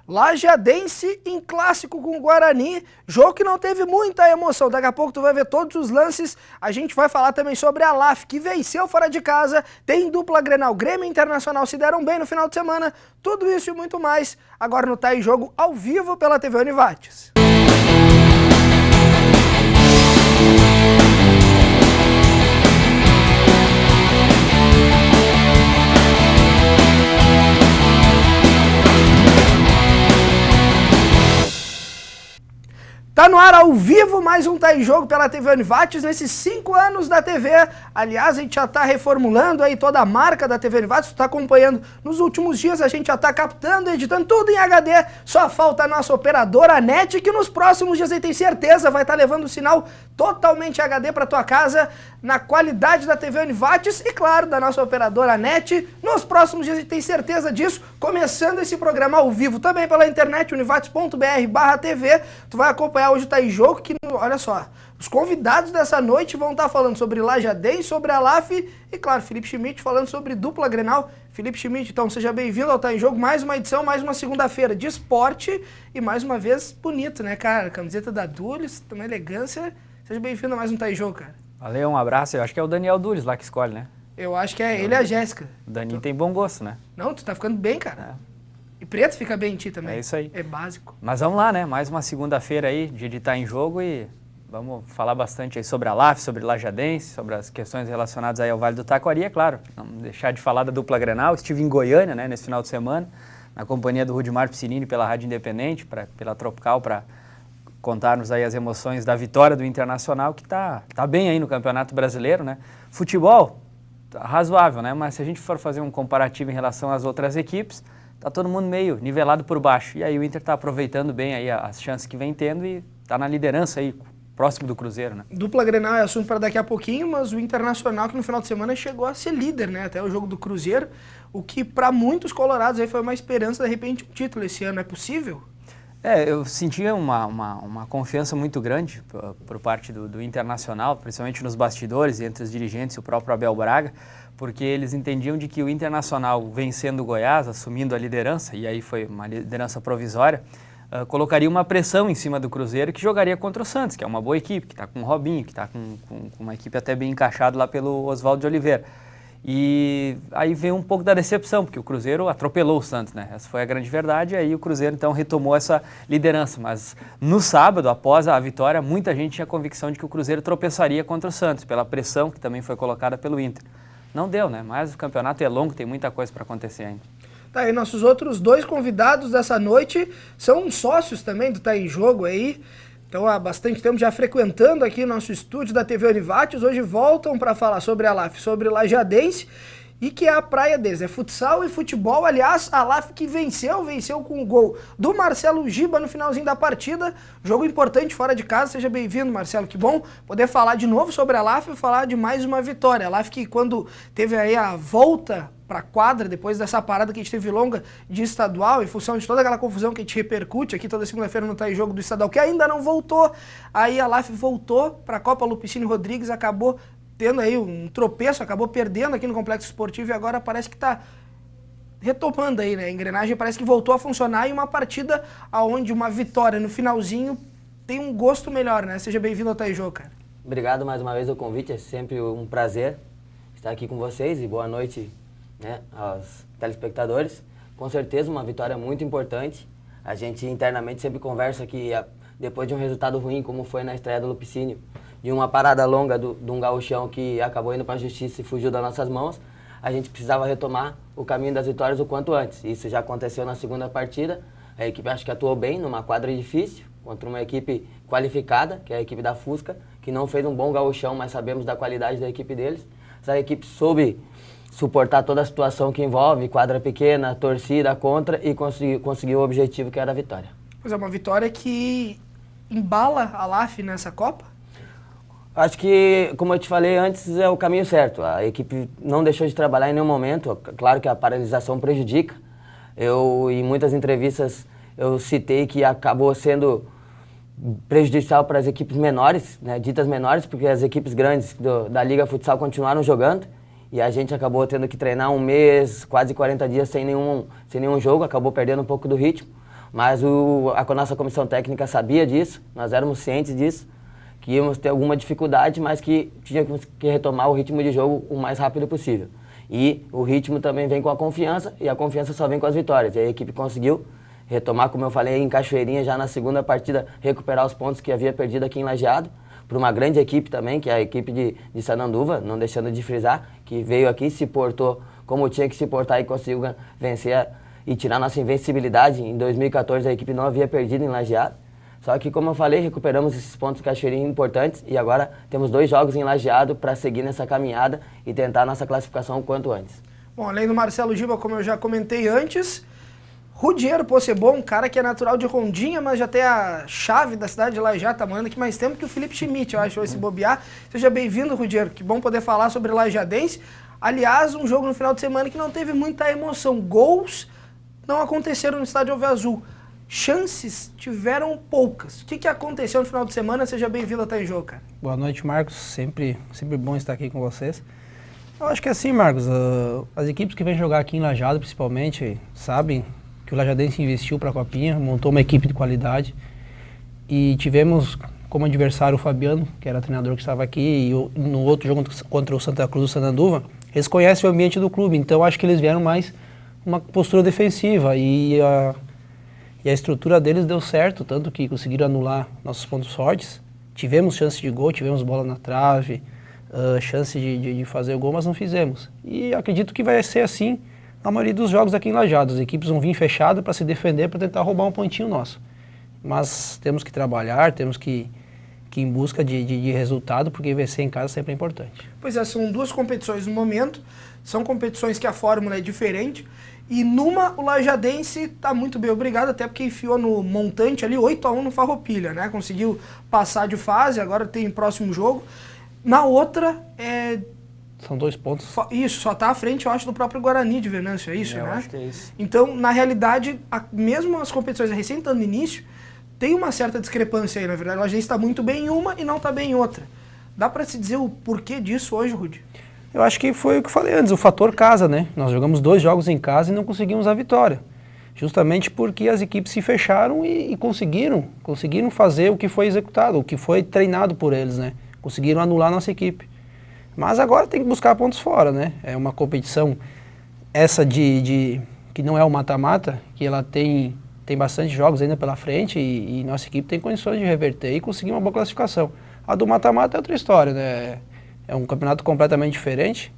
Lajadense em clássico com o Guarani, jogo que não teve muita emoção. Daqui a pouco tu vai ver todos os lances. A gente vai falar também sobre a LAF, que venceu fora de casa, tem dupla Grenal, Grêmio e Internacional se deram bem no final de semana. Tudo isso e muito mais agora no Tá em Jogo ao vivo pela TV Univates. Tá no ar ao vivo mais um Tá em Jogo pela TV Univates, nesses 5 anos da TV. Aliás, a gente já tá reformulando aí toda a marca da TV Univates, tu tá acompanhando nos últimos dias, a gente já tá captando, editando tudo em HD. Só falta a nossa operadora, a NET, que nos próximos dias aí tem certeza vai estar levando o sinal totalmente HD pra tua casa, na qualidade da TV Univates e, claro, da nossa operadora, a NET. Nos próximos dias a gente tem certeza disso, começando esse programa ao vivo também pela internet, univates.br/TV. Tu vai acompanhar hoje Tá em Jogo, que, olha só, os convidados dessa noite vão estar falando sobre Lajadense, sobre a LAF e, claro, Felipe Schmidt falando sobre dupla Grenal. Felipe Schmidt, então, seja bem-vindo ao Tá em Jogo, mais uma edição, mais uma segunda-feira de esporte e, mais uma vez, bonito, né, cara? Camiseta da Dulis, uma elegância. Seja bem-vindo a mais um Tá em Jogo, cara. Valeu, um abraço. Eu acho que é o Daniel Dulis lá que escolhe, né? Eu acho que é ele e a Jéssica. O Dani tem bom gosto, né? Não, tu tá ficando bem, cara. E preto fica bem em ti também. É isso aí. É básico. Mas vamos lá, né? Mais uma segunda-feira aí, dia de Tá em Jogo e vamos falar bastante aí sobre a LAF, sobre Lajadense, sobre as questões relacionadas aí ao Vale do Taquari, é claro. Não deixar de falar da dupla Grenal. Estive em Goiânia, né, nesse final de semana, na companhia do Rudimar Piscinini pela Rádio Independente, pela Tropical, para contar-nos aí as emoções da vitória do Internacional, que tá bem aí no Campeonato Brasileiro, né? Futebol, razoável, né? Mas se a gente for fazer um comparativo em relação às outras equipes, tá todo mundo meio nivelado por baixo. E aí o Inter tá aproveitando bem aí as chances que vem tendo e tá na liderança aí, próximo do Cruzeiro, né? Dupla Grenal é assunto para daqui a pouquinho, mas o Internacional que no final de semana chegou a ser líder, né? Até o jogo do Cruzeiro, o que para muitos colorados aí foi uma esperança, de repente, um título esse ano. É possível? Eu sentia uma confiança muito grande por parte do Internacional, principalmente nos bastidores, entre os dirigentes e o próprio Abel Braga, porque eles entendiam de que o Internacional, vencendo o Goiás, assumindo a liderança, e aí foi uma liderança provisória, colocaria uma pressão em cima do Cruzeiro, que jogaria contra o Santos, que é uma boa equipe, que está com o Robinho, que está com uma equipe até bem encaixada lá pelo Oswaldo de Oliveira. E aí veio um pouco da decepção, porque o Cruzeiro atropelou o Santos, né? Essa foi a grande verdade, e aí o Cruzeiro então retomou essa liderança. Mas no sábado, após a vitória, muita gente tinha convicção de que o Cruzeiro tropeçaria contra o Santos, pela pressão que também foi colocada pelo Inter. Não deu, né? Mas o campeonato é longo, tem muita coisa para acontecer ainda. Tá aí, nossos outros dois convidados dessa noite são sócios também do Tá em Jogo aí. Então há bastante tempo já frequentando aqui o nosso estúdio da TV Univates. Hoje voltam para falar sobre a LAF, sobre Lajadense, e que é a praia deles. É futsal e futebol. Aliás, a LAF que venceu com o gol do Marcelo Giba no finalzinho da partida. Jogo importante fora de casa. Seja bem-vindo, Marcelo. Que bom poder falar de novo sobre a LAF e falar de mais uma vitória. A LAF que, quando teve aí a volta para a quadra, depois dessa parada que a gente teve longa de estadual, em função de toda aquela confusão que a gente repercute aqui toda segunda-feira no Tá em Jogo do estadual, que ainda não voltou, aí a LAF voltou para a Copa Lupicínio Rodrigues, acabou tendo aí um tropeço, acabou perdendo aqui no Complexo Esportivo e agora parece que está retomando aí, né? A engrenagem parece que voltou a funcionar e uma partida onde uma vitória no finalzinho tem um gosto melhor, né? Seja bem-vindo ao Tá em Jogo, cara. Obrigado mais uma vez pelo convite, é sempre um prazer estar aqui com vocês e boa noite, né, aos telespectadores. Com certeza uma vitória muito importante. A gente internamente sempre conversa que depois de um resultado ruim, como foi na estreia do Lupicínio, de uma parada longa de um gauchão que acabou indo para a justiça e fugiu das nossas mãos, a gente precisava retomar o caminho das vitórias o quanto antes. Isso já aconteceu na segunda partida. A equipe acho que atuou bem numa quadra difícil, contra uma equipe qualificada, que é a equipe da Fusca, que não fez um bom gauchão, mas sabemos da qualidade da equipe deles. Essa equipe soube suportar toda a situação que envolve quadra pequena, torcida contra e conseguiu o objetivo que era a vitória. Pois é, uma vitória que embala a LAF nessa Copa? Acho que, como eu te falei antes, é o caminho certo. A equipe não deixou de trabalhar em nenhum momento. Claro que a paralisação prejudica. Em muitas entrevistas, eu citei que acabou sendo prejudicial para as equipes menores, né, ditas menores, porque as equipes grandes da Liga Futsal continuaram jogando. E a gente acabou tendo que treinar um mês, quase 40 dias sem nenhum jogo, acabou perdendo um pouco do ritmo. mas a nossa comissão técnica sabia disso, nós éramos cientes disso, que íamos ter alguma dificuldade, mas que tínhamos que retomar o ritmo de jogo o mais rápido possível. E o ritmo também vem com a confiança, e a confiança só vem com as vitórias. E a equipe conseguiu retomar, como eu falei, em Cachoeirinha, já na segunda partida, recuperar os pontos que havia perdido aqui em Lajeado, para uma grande equipe também, que é a equipe de Sananduva, não deixando de frisar, que veio aqui, se portou como tinha que se portar e conseguiu vencer e tirar nossa invencibilidade. Em 2014 a equipe não havia perdido em Lajeado. Só que, como eu falei, recuperamos esses pontos Cachoeirinha importantes e agora temos 2 jogos em Lajeado para seguir nessa caminhada e tentar a nossa classificação o quanto antes. Bom, além do Marcelo Giba, como eu já comentei antes, Rudiero Possebon, um cara que é natural de Rondinha, mas já tem a chave da cidade de Lajeado, tá morando aqui mais tempo que o Felipe Schmidt, eu acho, esse bobear. Seja bem-vindo, Rudiero, que bom poder falar sobre Lajadense. Aliás, um jogo no final de semana que não teve muita emoção. Gols não aconteceram no estádio Alve Azul. Chances tiveram poucas. O que aconteceu no final de semana? Seja bem-vindo ao Tá em Jogo, cara. Boa noite, Marcos. Sempre bom estar aqui com vocês. Eu acho que é assim, Marcos, as equipes que vêm jogar aqui em Lajeado, principalmente, sabem que o Lajadense investiu para a Copinha, montou uma equipe de qualidade e tivemos como adversário o Fabiano, que era treinador que estava aqui, e no outro jogo contra o Santa Cruz do Sananduva, eles conhecem o ambiente do clube, então acho que eles vieram mais uma postura defensiva e a estrutura deles deu certo, tanto que conseguiram anular nossos pontos fortes. Tivemos chance de gol, tivemos bola na trave, chance de fazer o gol, mas não fizemos. E acredito que vai ser assim na maioria dos jogos aqui em Lajeado. As equipes vão vir fechadas para se defender, para tentar roubar um pontinho nosso. Mas temos que trabalhar, temos que ir em busca de resultado, porque vencer em casa sempre é importante. Pois é, são 2 competições no momento, são competições que a fórmula é diferente, e numa o Lajadense está muito bem, obrigado, até porque enfiou no montante ali 8-1 no Farroupilha, né? Conseguiu passar de fase, agora tem próximo jogo. Na outra, são 2 pontos. Isso, só está à frente, eu acho, do próprio Guarani de Venâncio, é isso, né? Eu acho que é isso. Então, na realidade, mesmo as competições recém estando no início, tem uma certa discrepância aí, na verdade. A Lajadense está muito bem em uma e não está bem em outra. Dá para se dizer o porquê disso hoje, Rudy? Eu acho que foi o que eu falei antes, o fator casa, né? Nós jogamos 2 jogos em casa e não conseguimos a vitória. Justamente porque as equipes se fecharam e conseguiram fazer o que foi executado, o que foi treinado por eles, né? Conseguiram anular a nossa equipe. Mas agora tem que buscar pontos fora, né? É uma competição, essa que não é o mata-mata, que ela tem bastante jogos ainda pela frente e nossa equipe tem condições de reverter e conseguir uma boa classificação. A do mata-mata é outra história, né? É um campeonato completamente diferente,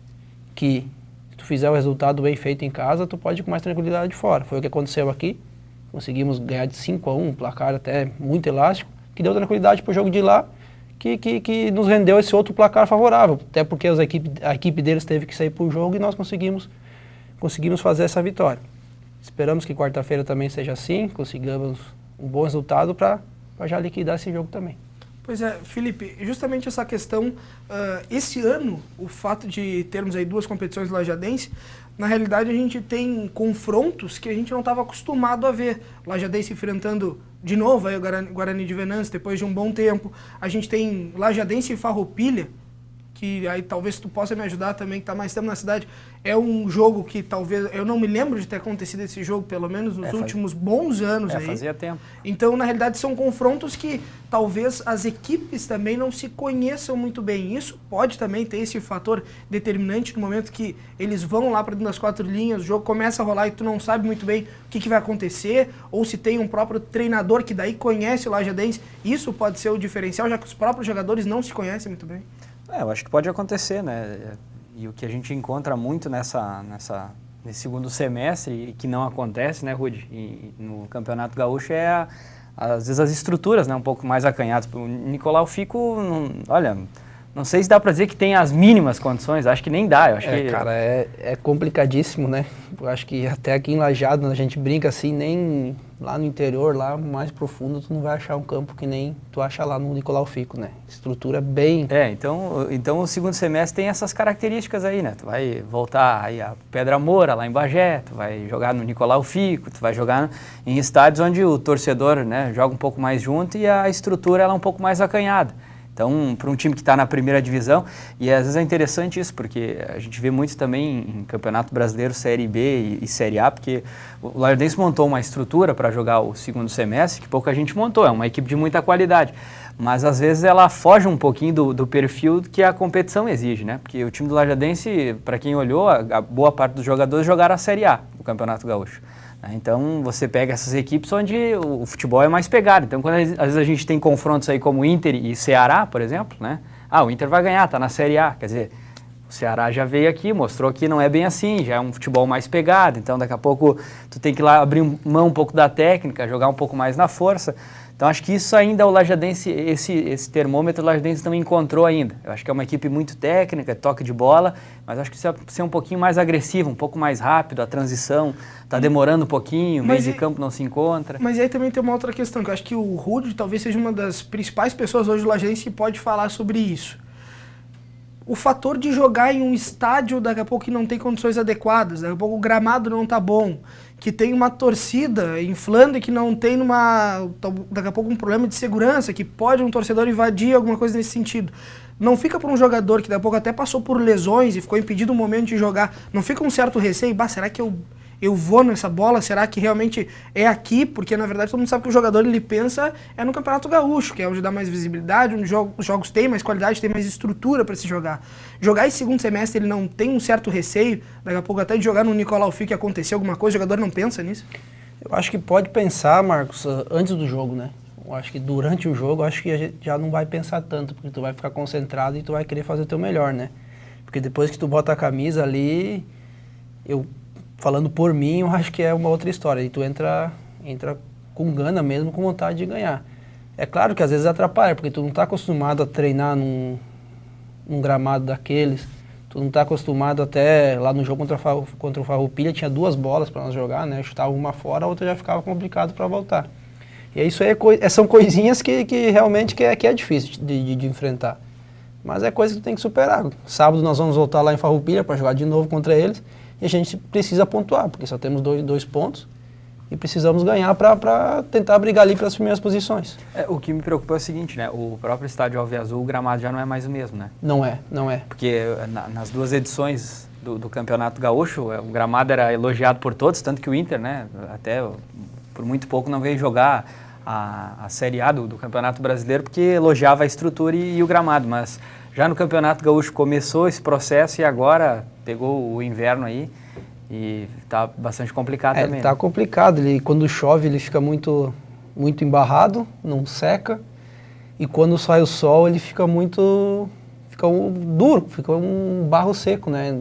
que se tu fizer o resultado bem feito em casa, tu pode ir com mais tranquilidade de fora. Foi o que aconteceu aqui, conseguimos ganhar de 5-1, um placar até muito elástico, que deu tranquilidade para o jogo de lá, que nos rendeu esse outro placar favorável, até porque a equipe deles teve que sair para o jogo e nós conseguimos fazer essa vitória. Esperamos que quarta-feira também seja assim, consigamos um bom resultado para já liquidar esse jogo também. Pois é, Felipe, justamente essa questão, esse ano, o fato de termos aí 2 competições lajadense, na realidade a gente tem confrontos que a gente não estava acostumado a ver. Lajadense enfrentando de novo aí o Guarani de Venâncio depois de um bom tempo. A gente tem Lajadense e Farroupilha, que aí talvez tu possa me ajudar também, que está mais tempo na cidade. É um jogo que talvez, eu não me lembro de ter acontecido esse jogo, pelo menos nos últimos bons anos aí. Fazia tempo. Então, na realidade, são confrontos que talvez as equipes também não se conheçam muito bem. Isso pode também ter esse fator determinante no momento que eles vão lá para dentro das 4 linhas, o jogo começa a rolar e tu não sabe muito bem o que vai acontecer, ou se tem um próprio treinador que daí conhece o Lajadense. Isso pode ser o diferencial, já que os próprios jogadores não se conhecem muito bem. Eu acho que pode acontecer, né? E o que a gente encontra muito nesse segundo semestre, e que não acontece, né, Rudy, no Campeonato Gaúcho, às vezes as estruturas, né, um pouco mais acanhadas. O Nicolau Fico, não sei se dá para dizer que tem as mínimas condições, acho que nem dá. Eu acho cara, é complicadíssimo, né? Eu acho que até aqui em Lajeado a gente brinca assim, nem lá no interior, lá mais profundo, tu não vai achar um campo que nem tu acha lá no Nicolau Fico, né? Estrutura bem... Então o segundo semestre tem essas características aí, né? Tu vai voltar aí a Pedra Moura, lá em Bagé, tu vai jogar no Nicolau Fico, tu vai jogar em estádios onde o torcedor, né, joga um pouco mais junto e a estrutura ela é um pouco mais acanhada. Então, para um time que está na primeira divisão, e às vezes é interessante isso, porque a gente vê muito também em Campeonato Brasileiro, Série B e Série A, porque o Lajadense montou uma estrutura para jogar o segundo semestre que pouca gente montou, é uma equipe de muita qualidade. Mas às vezes ela foge um pouquinho do perfil que a competição exige, né? Porque o time do Lajadense, para quem olhou, a boa parte dos jogadores jogaram a Série A do Campeonato Gaúcho. Então você pega essas equipes onde o futebol é mais pegado. Então quando às vezes a gente tem confrontos aí como Inter e Ceará, por exemplo, né? O Inter vai ganhar, tá na Série A. Quer dizer, o Ceará já veio aqui, mostrou que não é bem assim, já é um futebol mais pegado. Então daqui a pouco tu tem que ir lá abrir mão um pouco da técnica, jogar um pouco mais na força. Então acho que isso ainda o Lajadense, esse termômetro o Lajadense não encontrou ainda. Eu acho que é uma equipe muito técnica, toque de bola, mas acho que precisa ser um pouquinho mais agressivo, um pouco mais rápido, a transição está demorando um pouquinho, o meio de campo não se encontra. Mas aí também tem uma outra questão, que eu acho que o Rudy talvez seja uma das principais pessoas hoje do Lajadense que pode falar sobre isso. O fator de jogar em um estádio daqui a pouco que não tem condições adequadas, daqui a pouco o gramado não está bom, que tem uma torcida inflando e que não tem daqui a pouco um problema de segurança, que pode um torcedor invadir alguma coisa nesse sentido. Não fica para um jogador que daqui a pouco até passou por lesões e ficou impedido um momento de jogar, não fica um certo receio, será que eu vou nessa bola, será que realmente é aqui? Porque na verdade todo mundo sabe que o jogador ele pensa no Campeonato Gaúcho, que é onde dá mais visibilidade, onde os jogos têm mais qualidade, tem mais estrutura para se jogar. Jogar esse segundo semestre ele não tem um certo receio, daqui a pouco até de jogar no Nicolau Fico e acontecer alguma coisa, o jogador não pensa nisso? Eu acho que pode pensar, Marcos, antes do jogo, né? Eu acho que durante o jogo, acho que a gente já não vai pensar tanto, porque tu vai ficar concentrado e tu vai querer fazer o teu melhor, né? Porque depois que tu bota a camisa ali, falando por mim, eu acho que é uma outra história. E tu entra com gana mesmo, com vontade de ganhar. É claro que às vezes atrapalha, porque tu não está acostumado a treinar num gramado daqueles. Tu não está acostumado até lá no jogo contra o Farroupilha, tinha 2 bolas para nós jogar, né? Eu chutava uma fora, a outra já ficava complicado para voltar. E isso aí são coisinhas que realmente que é difícil de enfrentar. Mas é coisa que tu tem que superar. Sábado nós vamos voltar lá em Farroupilha para jogar de novo contra eles. E a gente precisa pontuar, porque só temos 2 pontos e precisamos ganhar para tentar brigar ali pelas primeiras posições. O que me preocupa é o seguinte, né? O próprio estádio Alviazul, o gramado já não é mais o mesmo, né? Não é. Porque nas 2 edições do Campeonato Gaúcho, o gramado era elogiado por todos, tanto que o Inter, né? Até por muito pouco não veio jogar a Série A do Campeonato Brasileiro, porque elogiava a estrutura e o gramado, mas já no Campeonato Gaúcho começou esse processo e agora pegou o inverno aí e está bastante complicado também. Está complicado. Quando chove ele fica muito embarrado, não seca. E quando sai o sol ele fica duro, fica um barro seco, né?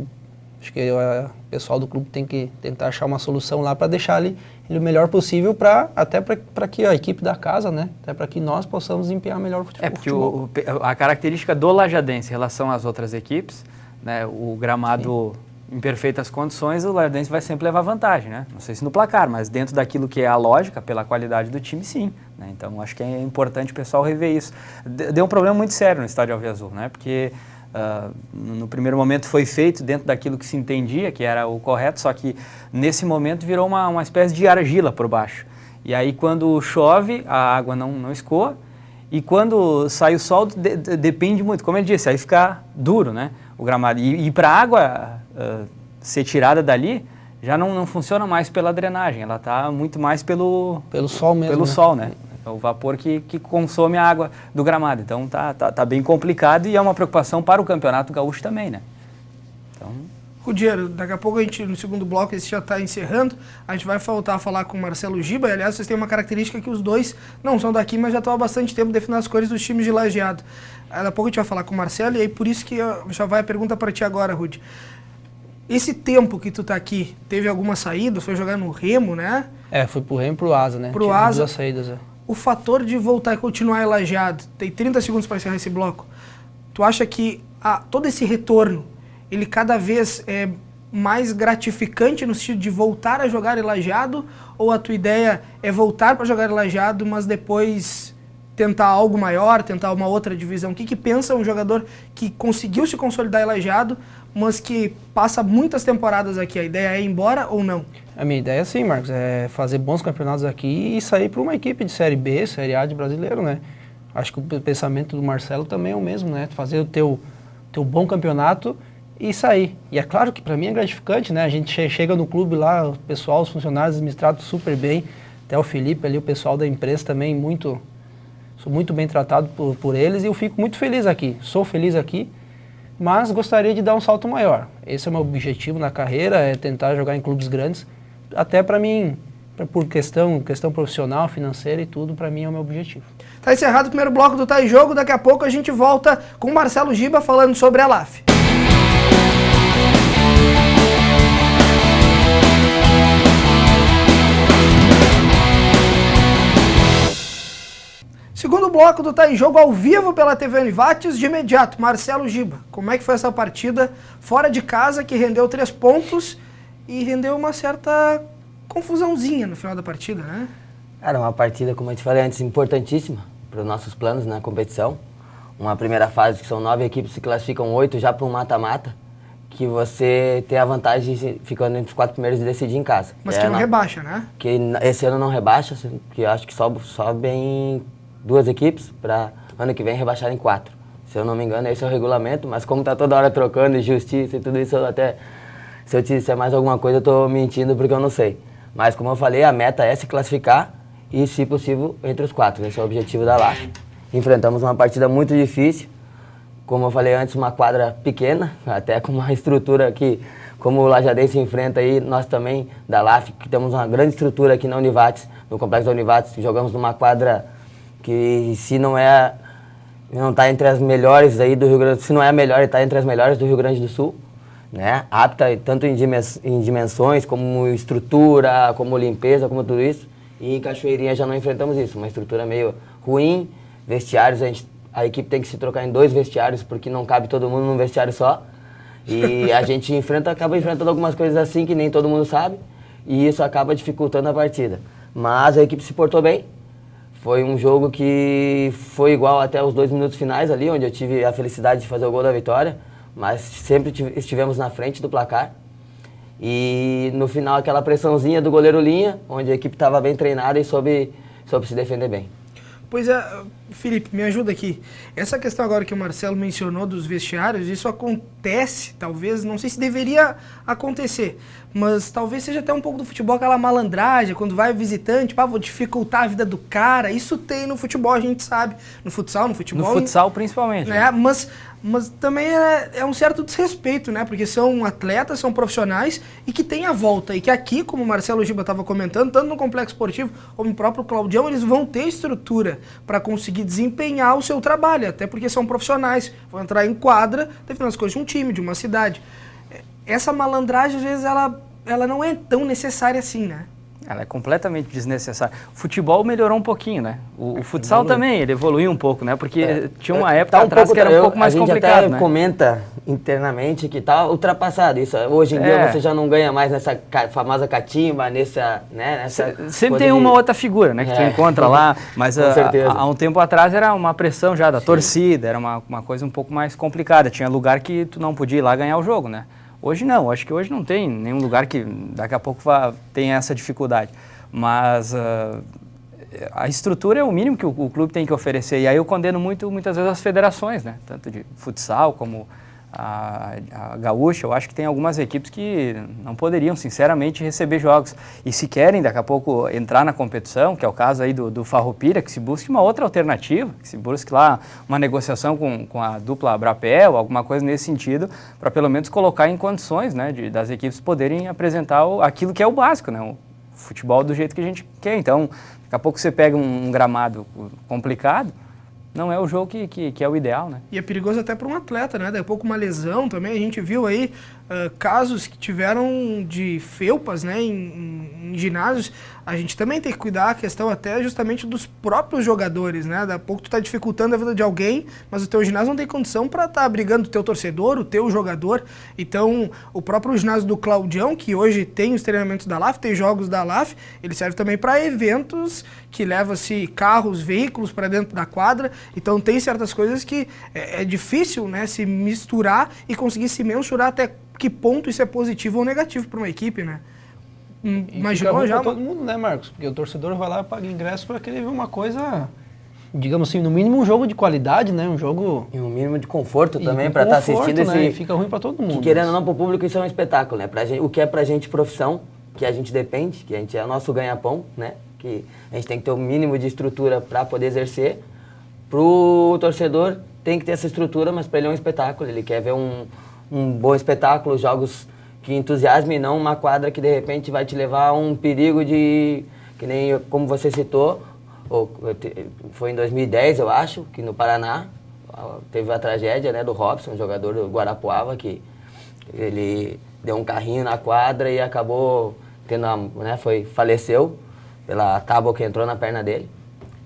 Acho que o pessoal do clube tem que tentar achar uma solução lá para deixar ele o melhor possível, até para que a equipe da casa, né? Até para que nós possamos desempenhar melhor o futebol. Porque a característica do Lajadense em relação às outras equipes, né? O gramado em perfeitas condições, o Lajadense vai sempre levar vantagem, né? Não sei se no placar, mas dentro daquilo que é a lógica, pela qualidade do time, sim. Né? Então acho que é importante o pessoal rever isso. Deu um problema muito sério no estádio Alviazul, né? Porque no primeiro momento foi feito dentro daquilo que se entendia, que era o correto, só que nesse momento virou uma espécie de argila por baixo. E aí quando chove, a água não escoa, e quando sai o sol, depende muito, como ele disse, aí fica duro, né, o gramado. E para a água ser tirada dali, já não funciona mais pela drenagem, ela está muito mais pelo sol mesmo. Pelo sol, né? É o vapor que consome a água do gramado. Então tá bem complicado e é uma preocupação para o Campeonato Gaúcho também, né? Então... Rudiero, daqui a pouco a gente, no segundo bloco, esse já está encerrando, a gente vai voltar a falar com o Marcelo Giba, e aliás, vocês têm uma característica que os dois não são daqui, mas já estão há bastante tempo definindo as cores dos times de Lajeado. Daqui a pouco a gente vai falar com o Marcelo, e aí por isso que já vai a pergunta para ti agora, Rudi. Esse tempo que tu tá aqui, teve alguma saída? Foi jogar no Remo, né? Fui pro Remo e pro Asa, né? Pro Asa. 2 saídas, O fator de voltar e continuar Lajeado, tem 30 segundos para encerrar esse bloco, tu acha que todo esse retorno, ele cada vez é mais gratificante no sentido de voltar a jogar em Lajeado, ou a tua ideia é voltar para jogar em Lajeado, mas depois tentar algo maior, tentar uma outra divisão? O que pensa um jogador que conseguiu se consolidar em Lajeado, mas que passa muitas temporadas aqui? A ideia é ir embora ou não? A minha ideia, sim, Marcos, é fazer bons campeonatos aqui e sair para uma equipe de Série B, Série A de brasileiro, né? Acho que o pensamento do Marcelo também é o mesmo, né? Fazer o teu bom campeonato e sair. E é claro que para mim é gratificante, né? A gente chega no clube lá, o pessoal, os funcionários me tratam super bem, até o Felipe ali, o pessoal da imprensa também, sou muito bem tratado por eles e eu fico muito feliz aqui. Sou feliz aqui, mas gostaria de dar um salto maior. Esse é o meu objetivo na carreira, é tentar jogar em clubes grandes, até para mim, por questão profissional, financeira e tudo, para mim é o meu objetivo. Tá encerrado o primeiro bloco do Tá em Jogo, daqui a pouco a gente volta com o Marcelo Giba falando sobre a LAF. Segundo bloco do Tá em Jogo ao vivo pela TV Univates, de imediato, Marcelo Giba. Como é que foi essa partida fora de casa que rendeu 3 pontos e rendeu uma certa confusãozinha no final da partida, né? Era uma partida, como eu te falei antes, importantíssima para os nossos planos na competição. Uma primeira fase que são 9 equipes, se classificam 8 já para um mata-mata, que você tem a vantagem de ficando entre os 4 primeiros e decidir em casa. Mas que não rebaixa, né? Que esse ano não rebaixa, que eu acho que sobem 2 equipes para ano que vem rebaixar em 4. Se eu não me engano, esse é o regulamento, mas como tá toda hora trocando justiça e tudo isso, se eu te disser mais alguma coisa, eu tô mentindo porque eu não sei. Mas como eu falei, a meta é se classificar e, se possível, entre os 4. Esse é o objetivo da LAF. Enfrentamos uma partida muito difícil, como eu falei antes, uma quadra pequena, até com uma estrutura que, como o Lajadense enfrenta aí, nós também, da LAF, que temos uma grande estrutura aqui na Univates, no complexo da Univates, jogamos numa quadra que, se não está entre as melhores aí do Rio Grande, se não é a melhor, está entre as melhores do Rio Grande do Sul, né? Apta tanto em dimensões, como estrutura, como limpeza, como tudo isso. E em Cachoeirinha já não enfrentamos isso, uma estrutura meio ruim, vestiários, a equipe tem que se trocar em 2 vestiários, porque não cabe todo mundo num vestiário só. E a gente acaba enfrentando algumas coisas assim que nem todo mundo sabe, e isso acaba dificultando a partida. Mas a equipe se portou bem. Foi um jogo que foi igual até os 2 minutos finais ali, onde eu tive a felicidade de fazer o gol da vitória, mas sempre estivemos na frente do placar. E no final aquela pressãozinha do goleiro Linha, onde a equipe estava bem treinada e soube se defender bem. Pois é, Felipe, me ajuda aqui. Essa questão agora que o Marcelo mencionou dos vestiários, isso acontece, talvez, não sei se deveria acontecer, mas talvez seja até um pouco do futebol, aquela malandragem, quando vai o visitante, vou dificultar a vida do cara. Isso tem no futebol, a gente sabe. No futsal, no futebol. No futsal, principalmente. Né? Mas também é um certo desrespeito, né? Porque são atletas, são profissionais e que tem a volta. E que aqui, como o Marcelo Giba estava comentando, tanto no Complexo Esportivo como no próprio Claudião, eles vão ter estrutura para conseguir desempenhar o seu trabalho. Até porque são profissionais, vão entrar em quadra, defendendo as coisas de um time, de uma cidade. Essa malandragem, às vezes, ela não é tão necessária assim, né? Ela é completamente desnecessária. O futebol melhorou um pouquinho, né? O futsal também, ele evoluiu um pouco, né? Porque tinha uma época atrás que era um pouco mais complicado, A gente até né? comenta internamente que tá ultrapassado isso. Hoje em dia você já não ganha mais nessa famosa catimba, nessa sempre tem uma outra figura, né? Que tu encontra lá, mas há um tempo atrás era uma pressão já da torcida, era uma coisa um pouco mais complicada. Tinha lugar que tu não podia ir lá ganhar o jogo, né? Hoje não, acho que hoje não tem nenhum lugar que daqui a pouco tenha essa dificuldade, mas a estrutura é o mínimo que o clube tem que oferecer, e aí eu condeno muitas vezes as federações, né? Tanto de futsal como a gaúcha. Eu acho que tem algumas equipes que não poderiam, sinceramente, receber jogos, e se querem daqui a pouco entrar na competição, que é o caso aí do Farroupilha, que se busque uma outra alternativa, que se busque lá uma negociação com a dupla Brapel, alguma coisa nesse sentido, para pelo menos colocar em condições, né, das equipes poderem apresentar aquilo que é o básico, né, o futebol do jeito que a gente quer. Então, daqui a pouco você pega um gramado complicado, não é o jogo que é o ideal, né? E é perigoso até para um atleta, né? Daqui a pouco uma lesão também. A gente viu aí casos que tiveram de felpas, né? Em ginásios. A gente também tem que cuidar a questão até justamente dos próprios jogadores, né? Daqui a pouco tu tá dificultando a vida de alguém, mas o teu ginásio não tem condição para estar brigando o teu torcedor, o teu jogador. Então, o próprio ginásio do Claudião, que hoje tem os treinamentos da LAF, tem jogos da LAF, ele serve também para eventos que levam-se carros, veículos para dentro da quadra. Então, tem certas coisas que é difícil, né, se misturar e conseguir se mensurar até que ponto isso é positivo ou negativo para uma equipe, né? Imaginou já? Todo mundo, né, Marcos? Porque o torcedor vai lá e paga ingresso para querer ver uma coisa digamos assim, no mínimo um jogo de qualidade, né? Um jogo... E um mínimo de conforto e também com para estar conforto, assistindo né? esse... E fica ruim para todo mundo. Que querendo ou não, pro público isso é um espetáculo, né? Pra gente, o que é pra gente profissão, que a gente depende, que a gente é o nosso ganha-pão, né? Que a gente tem que ter o mínimo de estrutura para poder exercer. Pro torcedor tem que ter essa estrutura, mas para ele é um espetáculo. Ele quer ver um bom espetáculo, jogos que entusiasmem, e não uma quadra que de repente vai te levar a um perigo de... Que nem como você citou, foi em 2010, eu acho, que no Paraná teve a tragédia, né, do Robson, um jogador do Guarapuava, que ele deu um carrinho na quadra e acabou tendo, né, faleceu pela tábua que entrou na perna dele.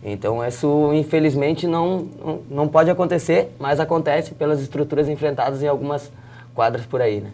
Então isso, infelizmente, não pode acontecer, mas acontece pelas estruturas enfrentadas em algumas quadras por aí, né?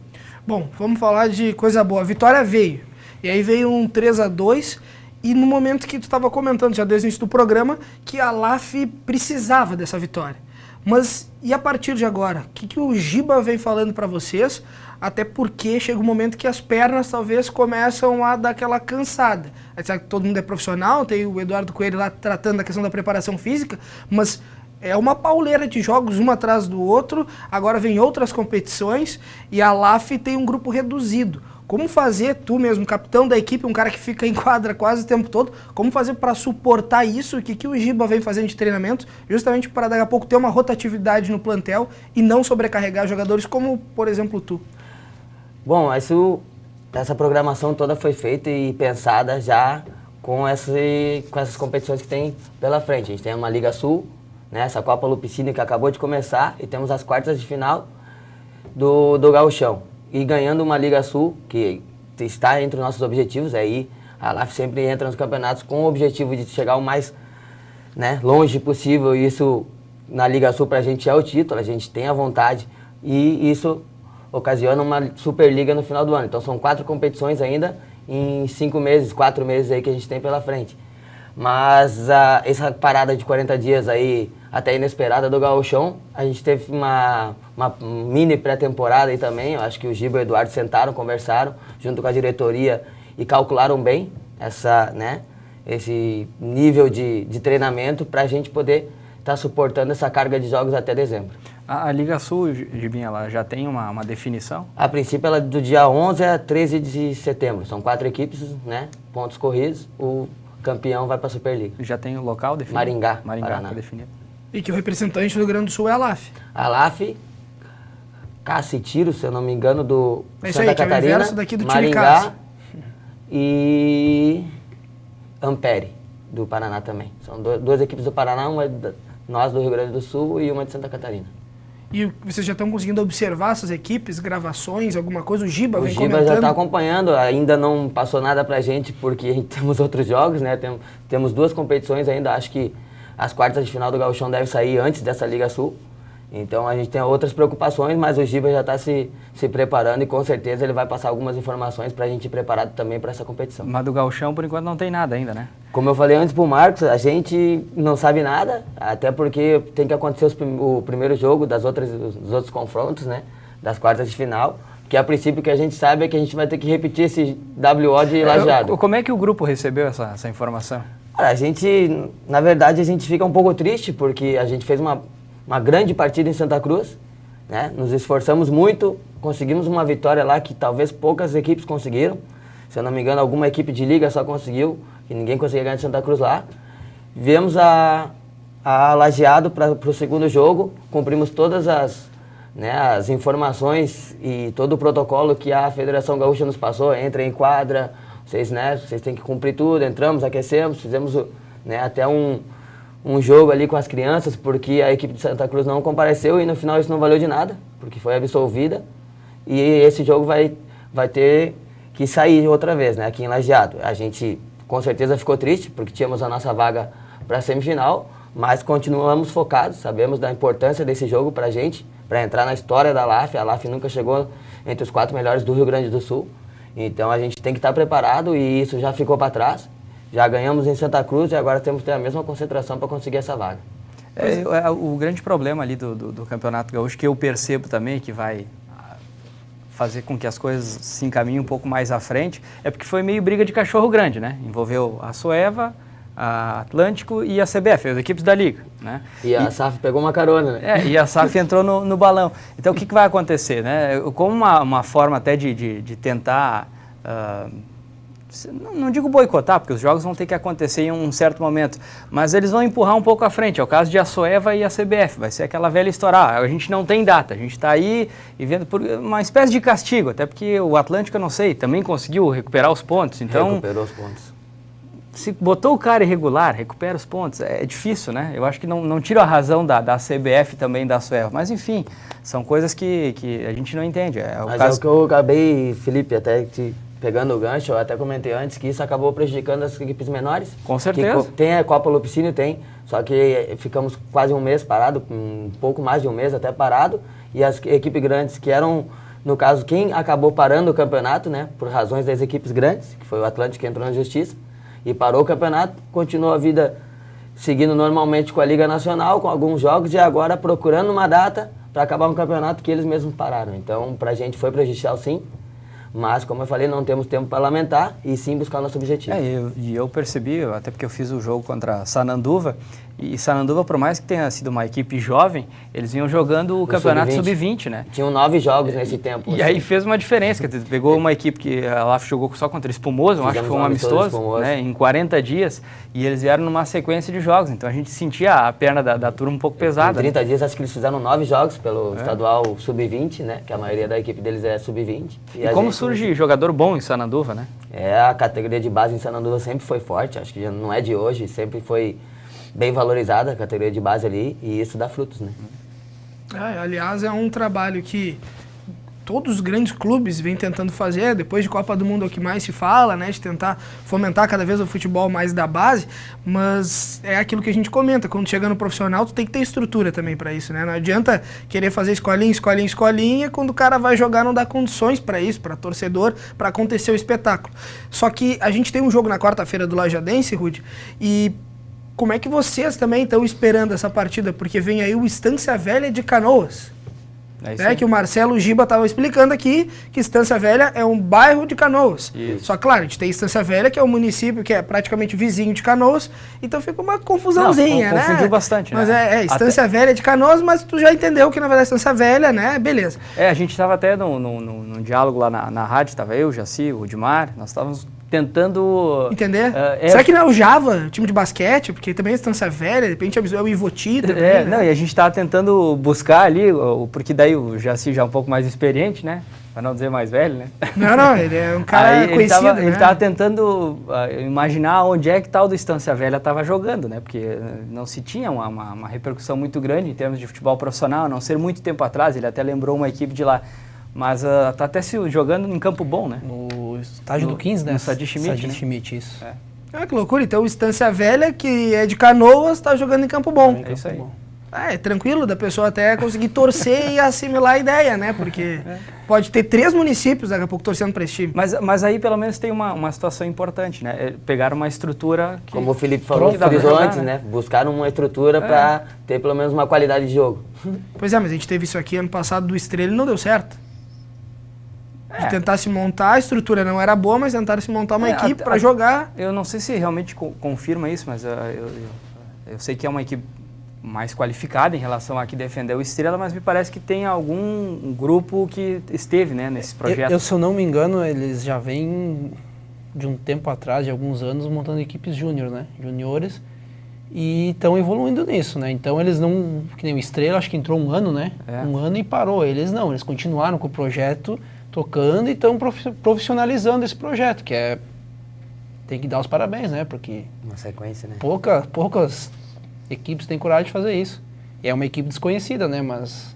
Bom, vamos falar de coisa boa. A vitória veio. E aí veio um 3-2. E no momento que tu estava comentando, já desde o início do programa, que a LAF precisava dessa vitória. Mas e a partir de agora? O que o Giba vem falando para vocês? Até porque chega um momento que as pernas talvez começam a dar aquela cansada. A gente sabe que todo mundo é profissional, tem o Eduardo Coelho lá tratando da questão da preparação física, mas é uma pauleira de jogos, um atrás do outro. Agora vem outras competições e a LAF tem um grupo reduzido. Como fazer, tu mesmo, capitão da equipe, um cara que fica em quadra quase o tempo todo, como fazer para suportar isso? O que o Giba vem fazendo de treinamento, justamente para daqui a pouco ter uma rotatividade no plantel e não sobrecarregar jogadores como, por exemplo, tu? Bom, essa programação toda foi feita e pensada já com essas competições que tem pela frente. A gente tem uma Liga Sul, né, essa Copa Lupicínio que acabou de começar, e temos as quartas de final do Gauchão. E ganhando uma Liga Sul, que está entre os nossos objetivos, aí a LAF sempre entra nos campeonatos com o objetivo de chegar o mais, né, longe possível, e isso na Liga Sul pra gente é o título, a gente tem a vontade, e isso ocasiona uma Superliga no final do ano. Então são 4 competições ainda em 5 meses, 4 meses aí que a gente tem pela frente. Mas essa parada de 40 dias aí, até inesperada do Gauchão, a gente teve uma mini pré-temporada aí também. Eu acho que o Giba e o Eduardo sentaram, conversaram junto com a diretoria e calcularam bem esse nível de treinamento para a gente poder estar suportando essa carga de jogos até dezembro. A Liga Sul, Gibinha, ela já tem uma definição? A princípio, ela é do dia 11 a 13 de setembro. São 4 equipes, né? Pontos corridos. O campeão vai para a Superliga. Já tem o local definido? Maringá, Paraná. Tá definido. E que o representante do Rio Grande do Sul é a LAF. A LAF, Cacetiro, se eu não me engano, do Santa Catarina, é o inverso daqui do Maringá e Ampere, do Paraná também. São duas equipes do Paraná, uma nós do Rio Grande do Sul e uma de Santa Catarina. E vocês já estão conseguindo observar essas equipes, gravações, alguma coisa? O Giba vem comentando? O Giba já está acompanhando, ainda não passou nada pra gente, porque temos outros jogos, né? Temos 2 competições ainda, acho que as quartas de final do Gauchão devem sair antes dessa Liga Sul. Então a gente tem outras preocupações, mas o Giba já está se preparando e com certeza ele vai passar algumas informações para a gente ir preparado também para essa competição. Mas do Gauchão, por enquanto, não tem nada ainda, né? Como eu falei antes pro Marcos, a gente não sabe nada, até porque tem que acontecer o primeiro jogo dos outros confrontos, né? Das quartas de final. Que a princípio que a gente sabe é que a gente vai ter que repetir esse WO de Lajeado. Como é que o grupo recebeu essa informação? Cara, na verdade, a gente fica um pouco triste porque a gente fez uma grande partida em Santa Cruz, né? Nos esforçamos muito, conseguimos uma vitória lá que talvez poucas equipes conseguiram. Se eu não me engano, alguma equipe de liga só conseguiu, que ninguém conseguia ganhar de Santa Cruz lá. Viemos a Lajeado para o segundo jogo, cumprimos todas as informações e todo o protocolo que a Federação Gaúcha nos passou. Entra em quadra, vocês têm que cumprir tudo. Entramos, aquecemos, fizemos até um jogo ali com as crianças, porque a equipe de Santa Cruz não compareceu e no final isso não valeu de nada, porque foi absolvida. E esse jogo vai ter que sair outra vez, né, aqui em Lajeado. A gente com certeza ficou triste, porque tínhamos a nossa vaga para a semifinal, mas continuamos focados, sabemos da importância desse jogo para a gente, para entrar na história da LAF. A LAF nunca chegou entre os 4 melhores do Rio Grande do Sul, então a gente tem que estar preparado e isso já ficou para trás. Já ganhamos em Santa Cruz e agora temos que ter a mesma concentração para conseguir essa vaga. O grande problema ali do Campeonato Gaúcho, que eu percebo também, que vai fazer com que as coisas se encaminhem um pouco mais à frente, é porque foi meio briga de cachorro grande, né? Envolveu a Soeva, a Atlântico e a CBF, as equipes da Liga, né? E a SAF pegou uma carona, né? E a SAF entrou no balão. Então, o que vai acontecer, né? Como uma forma até de tentar, não digo boicotar, porque os jogos vão ter que acontecer em um certo momento, mas eles vão empurrar um pouco à frente. É o caso de Assoeva e a CBF, vai ser aquela velha história. A gente não tem data, a gente está aí e vendo por uma espécie de castigo, até porque o Atlântico, eu não sei, também conseguiu recuperar os pontos. Então, recuperou os pontos. Se botou o cara irregular, recupera os pontos. É difícil, né? Eu acho que não tira a razão da CBF também da Assoeva. Mas, enfim, são coisas que a gente não entende. Mas é o que eu acabei, Felipe, até pegando o gancho, eu até comentei antes que isso acabou prejudicando as equipes menores. Com certeza. Tem a Copa Lupicínio, tem, só que ficamos quase um mês parado, um pouco mais de um mês até parado, e as equipes grandes que eram, no caso, quem acabou parando o campeonato, né, por razões das equipes grandes, que foi o Atlântico que entrou na justiça, e parou o campeonato, continuou a vida seguindo normalmente com a Liga Nacional, com alguns jogos, e agora procurando uma data para acabar um campeonato que eles mesmos pararam. Então, pra gente foi prejudicial sim, mas, como eu falei, não temos tempo para lamentar e sim buscar o nosso objetivo. Eu percebi, até porque eu fiz o jogo contra Sananduva, e Sananduva, por mais que tenha sido uma equipe jovem, eles vinham jogando o campeonato sub-20, né? Tinham 9 jogos nesse tempo. E aí fez uma diferença, quer dizer, pegou uma equipe que a LAF jogou só contra Espumoso, acho que foi um amistoso, né, em 40 dias, e eles vieram numa sequência de jogos, então a gente sentia a perna da turma um pouco pesada. Em 30 dias, acho que eles fizeram 9 jogos pelo estadual sub-20, né, que a maioria da equipe deles é sub-20. E como surge jogador bom em Sananduva, né? A categoria de base em Sananduva sempre foi forte, acho que já não é de hoje, sempre foi bem valorizada a categoria de base ali, e isso dá frutos, né? Aliás, é um trabalho que todos os grandes clubes vêm tentando fazer, depois de Copa do Mundo é o que mais se fala, né, de tentar fomentar cada vez o futebol mais da base, mas é aquilo que a gente comenta, quando chega no profissional tu tem que ter estrutura também para isso, né, não adianta querer fazer escolinha, quando o cara vai jogar não dá condições para isso, para torcedor, para acontecer o espetáculo. Só que a gente tem um jogo na quarta-feira do Lajadense, Rudy, e como é que vocês também estão esperando essa partida? Porque vem aí o Estância Velha de Canoas. Que o Marcelo Giba estava explicando aqui que Estância Velha é um bairro de Canoas. Isso. Só claro, a gente tem Estância Velha, que é um município que é praticamente vizinho de Canoas, então fica uma confusãozinha, né? Confundiu bastante, né? Mas Estância Velha de Canoas, mas tu já entendeu que na verdade é Estância Velha, né? Beleza. A gente estava até num diálogo lá na rádio, estava eu, o Jaci, o Udmar, nós estávamos tentando... Entender? Será que não é o Java, time de basquete? Porque também é Estância Velha, de repente é o Ivoti também, né? Não, e a gente estava tentando buscar ali, porque daí o Jaci já é um pouco mais experiente, né? Para não dizer mais velho, né? Não, ele é um cara conhecido, né? Ele estava tentando imaginar onde é que tal do Estância Velha estava jogando, né? Porque não se tinha uma repercussão muito grande em termos de futebol profissional, a não ser muito tempo atrás, ele até lembrou uma equipe de lá. Mas tá até se jogando em campo bom, né? No estágio do 15, né? No Sadi Schmidt, né? Schmidt, isso. Que loucura. Então o Estância Velha, que é de Canoas, tá jogando em campo bom. É isso aí. É tranquilo da pessoa até conseguir torcer e assimilar a ideia, né? Porque pode ter 3 municípios daqui a pouco torcendo para esse time. Mas aí pelo menos tem uma situação importante, né? Pegaram uma estrutura que... Como o Felipe falou, frisou antes, né? Buscaram uma estrutura para ter pelo menos uma qualidade de jogo. Pois é, mas a gente teve isso aqui ano passado do Estrela e não deu certo. De tentar se montar, a estrutura não era boa, mas tentaram se montar uma equipe para jogar. Eu não sei se realmente confirma isso, mas eu sei que é uma equipe mais qualificada em relação a que defender o Estrela, mas me parece que tem algum grupo que esteve, né, nesse projeto. Se eu não me engano, eles já vêm de um tempo atrás, de alguns anos, montando equipes júnior, né, juniores, e estão evoluindo nisso, né, então eles não, que nem o Estrela, acho que entrou um ano, né, um ano e parou, eles continuaram com o projeto tocando e estão profissionalizando esse projeto, que tem que dar os parabéns, né, porque uma sequência, né, poucas equipes têm coragem de fazer isso. E é uma equipe desconhecida, né? Mas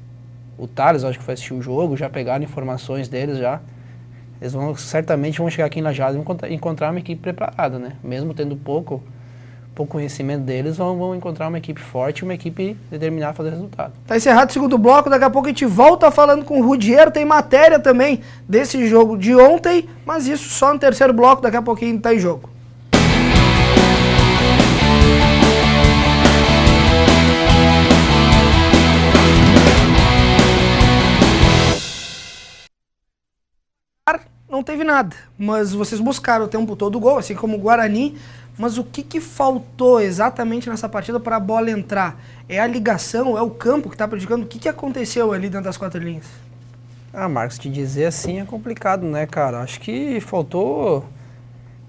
o Thales, acho que foi assistir o jogo, já pegaram informações deles já. Eles certamente vão chegar aqui em Lajeado e vão encontrar uma equipe preparada, né? Mesmo tendo pouco conhecimento deles, vão encontrar uma equipe forte, uma equipe determinada a fazer resultado. Tá encerrado o segundo bloco, daqui a pouco a gente volta falando com o Rudiero, tem matéria também desse jogo de ontem, mas isso só no terceiro bloco, daqui a pouquinho tá em jogo. Não teve nada, mas vocês buscaram o tempo todo o gol, assim como o Guarani, Mas o que faltou exatamente nessa partida para a bola entrar? É a ligação, é o campo que está prejudicando? O que aconteceu ali dentro das 4 linhas? Marcos, te dizer assim é complicado, né, cara? Acho que faltou,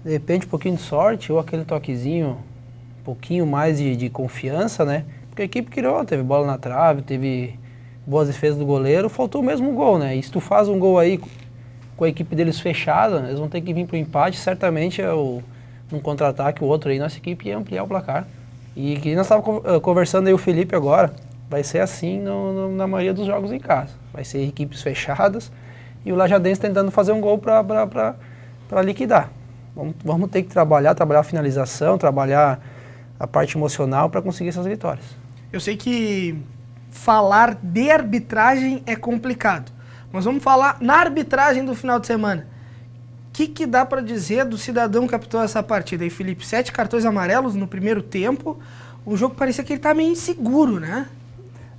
de repente, um pouquinho de sorte ou aquele toquezinho, um pouquinho mais de confiança, né? Porque a equipe criou, teve bola na trave, teve boas defesas do goleiro, faltou mesmo um gol, né? E se tu faz um gol aí com a equipe deles fechada, eles vão ter que vir pro empate, certamente num contra-ataque o outro aí, nossa equipe ia ampliar o placar. E que nós estávamos conversando aí o Felipe agora, vai ser assim na maioria dos jogos em casa. Vai ser equipes fechadas e o Lajadense tentando fazer um gol para liquidar. Vamos ter que trabalhar a finalização, trabalhar a parte emocional para conseguir essas vitórias. Eu sei que falar de arbitragem é complicado, mas vamos falar na arbitragem do final de semana. O que dá para dizer do cidadão que captou essa partida aí, Felipe? 7 cartões amarelos no primeiro tempo, o jogo parecia que ele tá meio inseguro, né?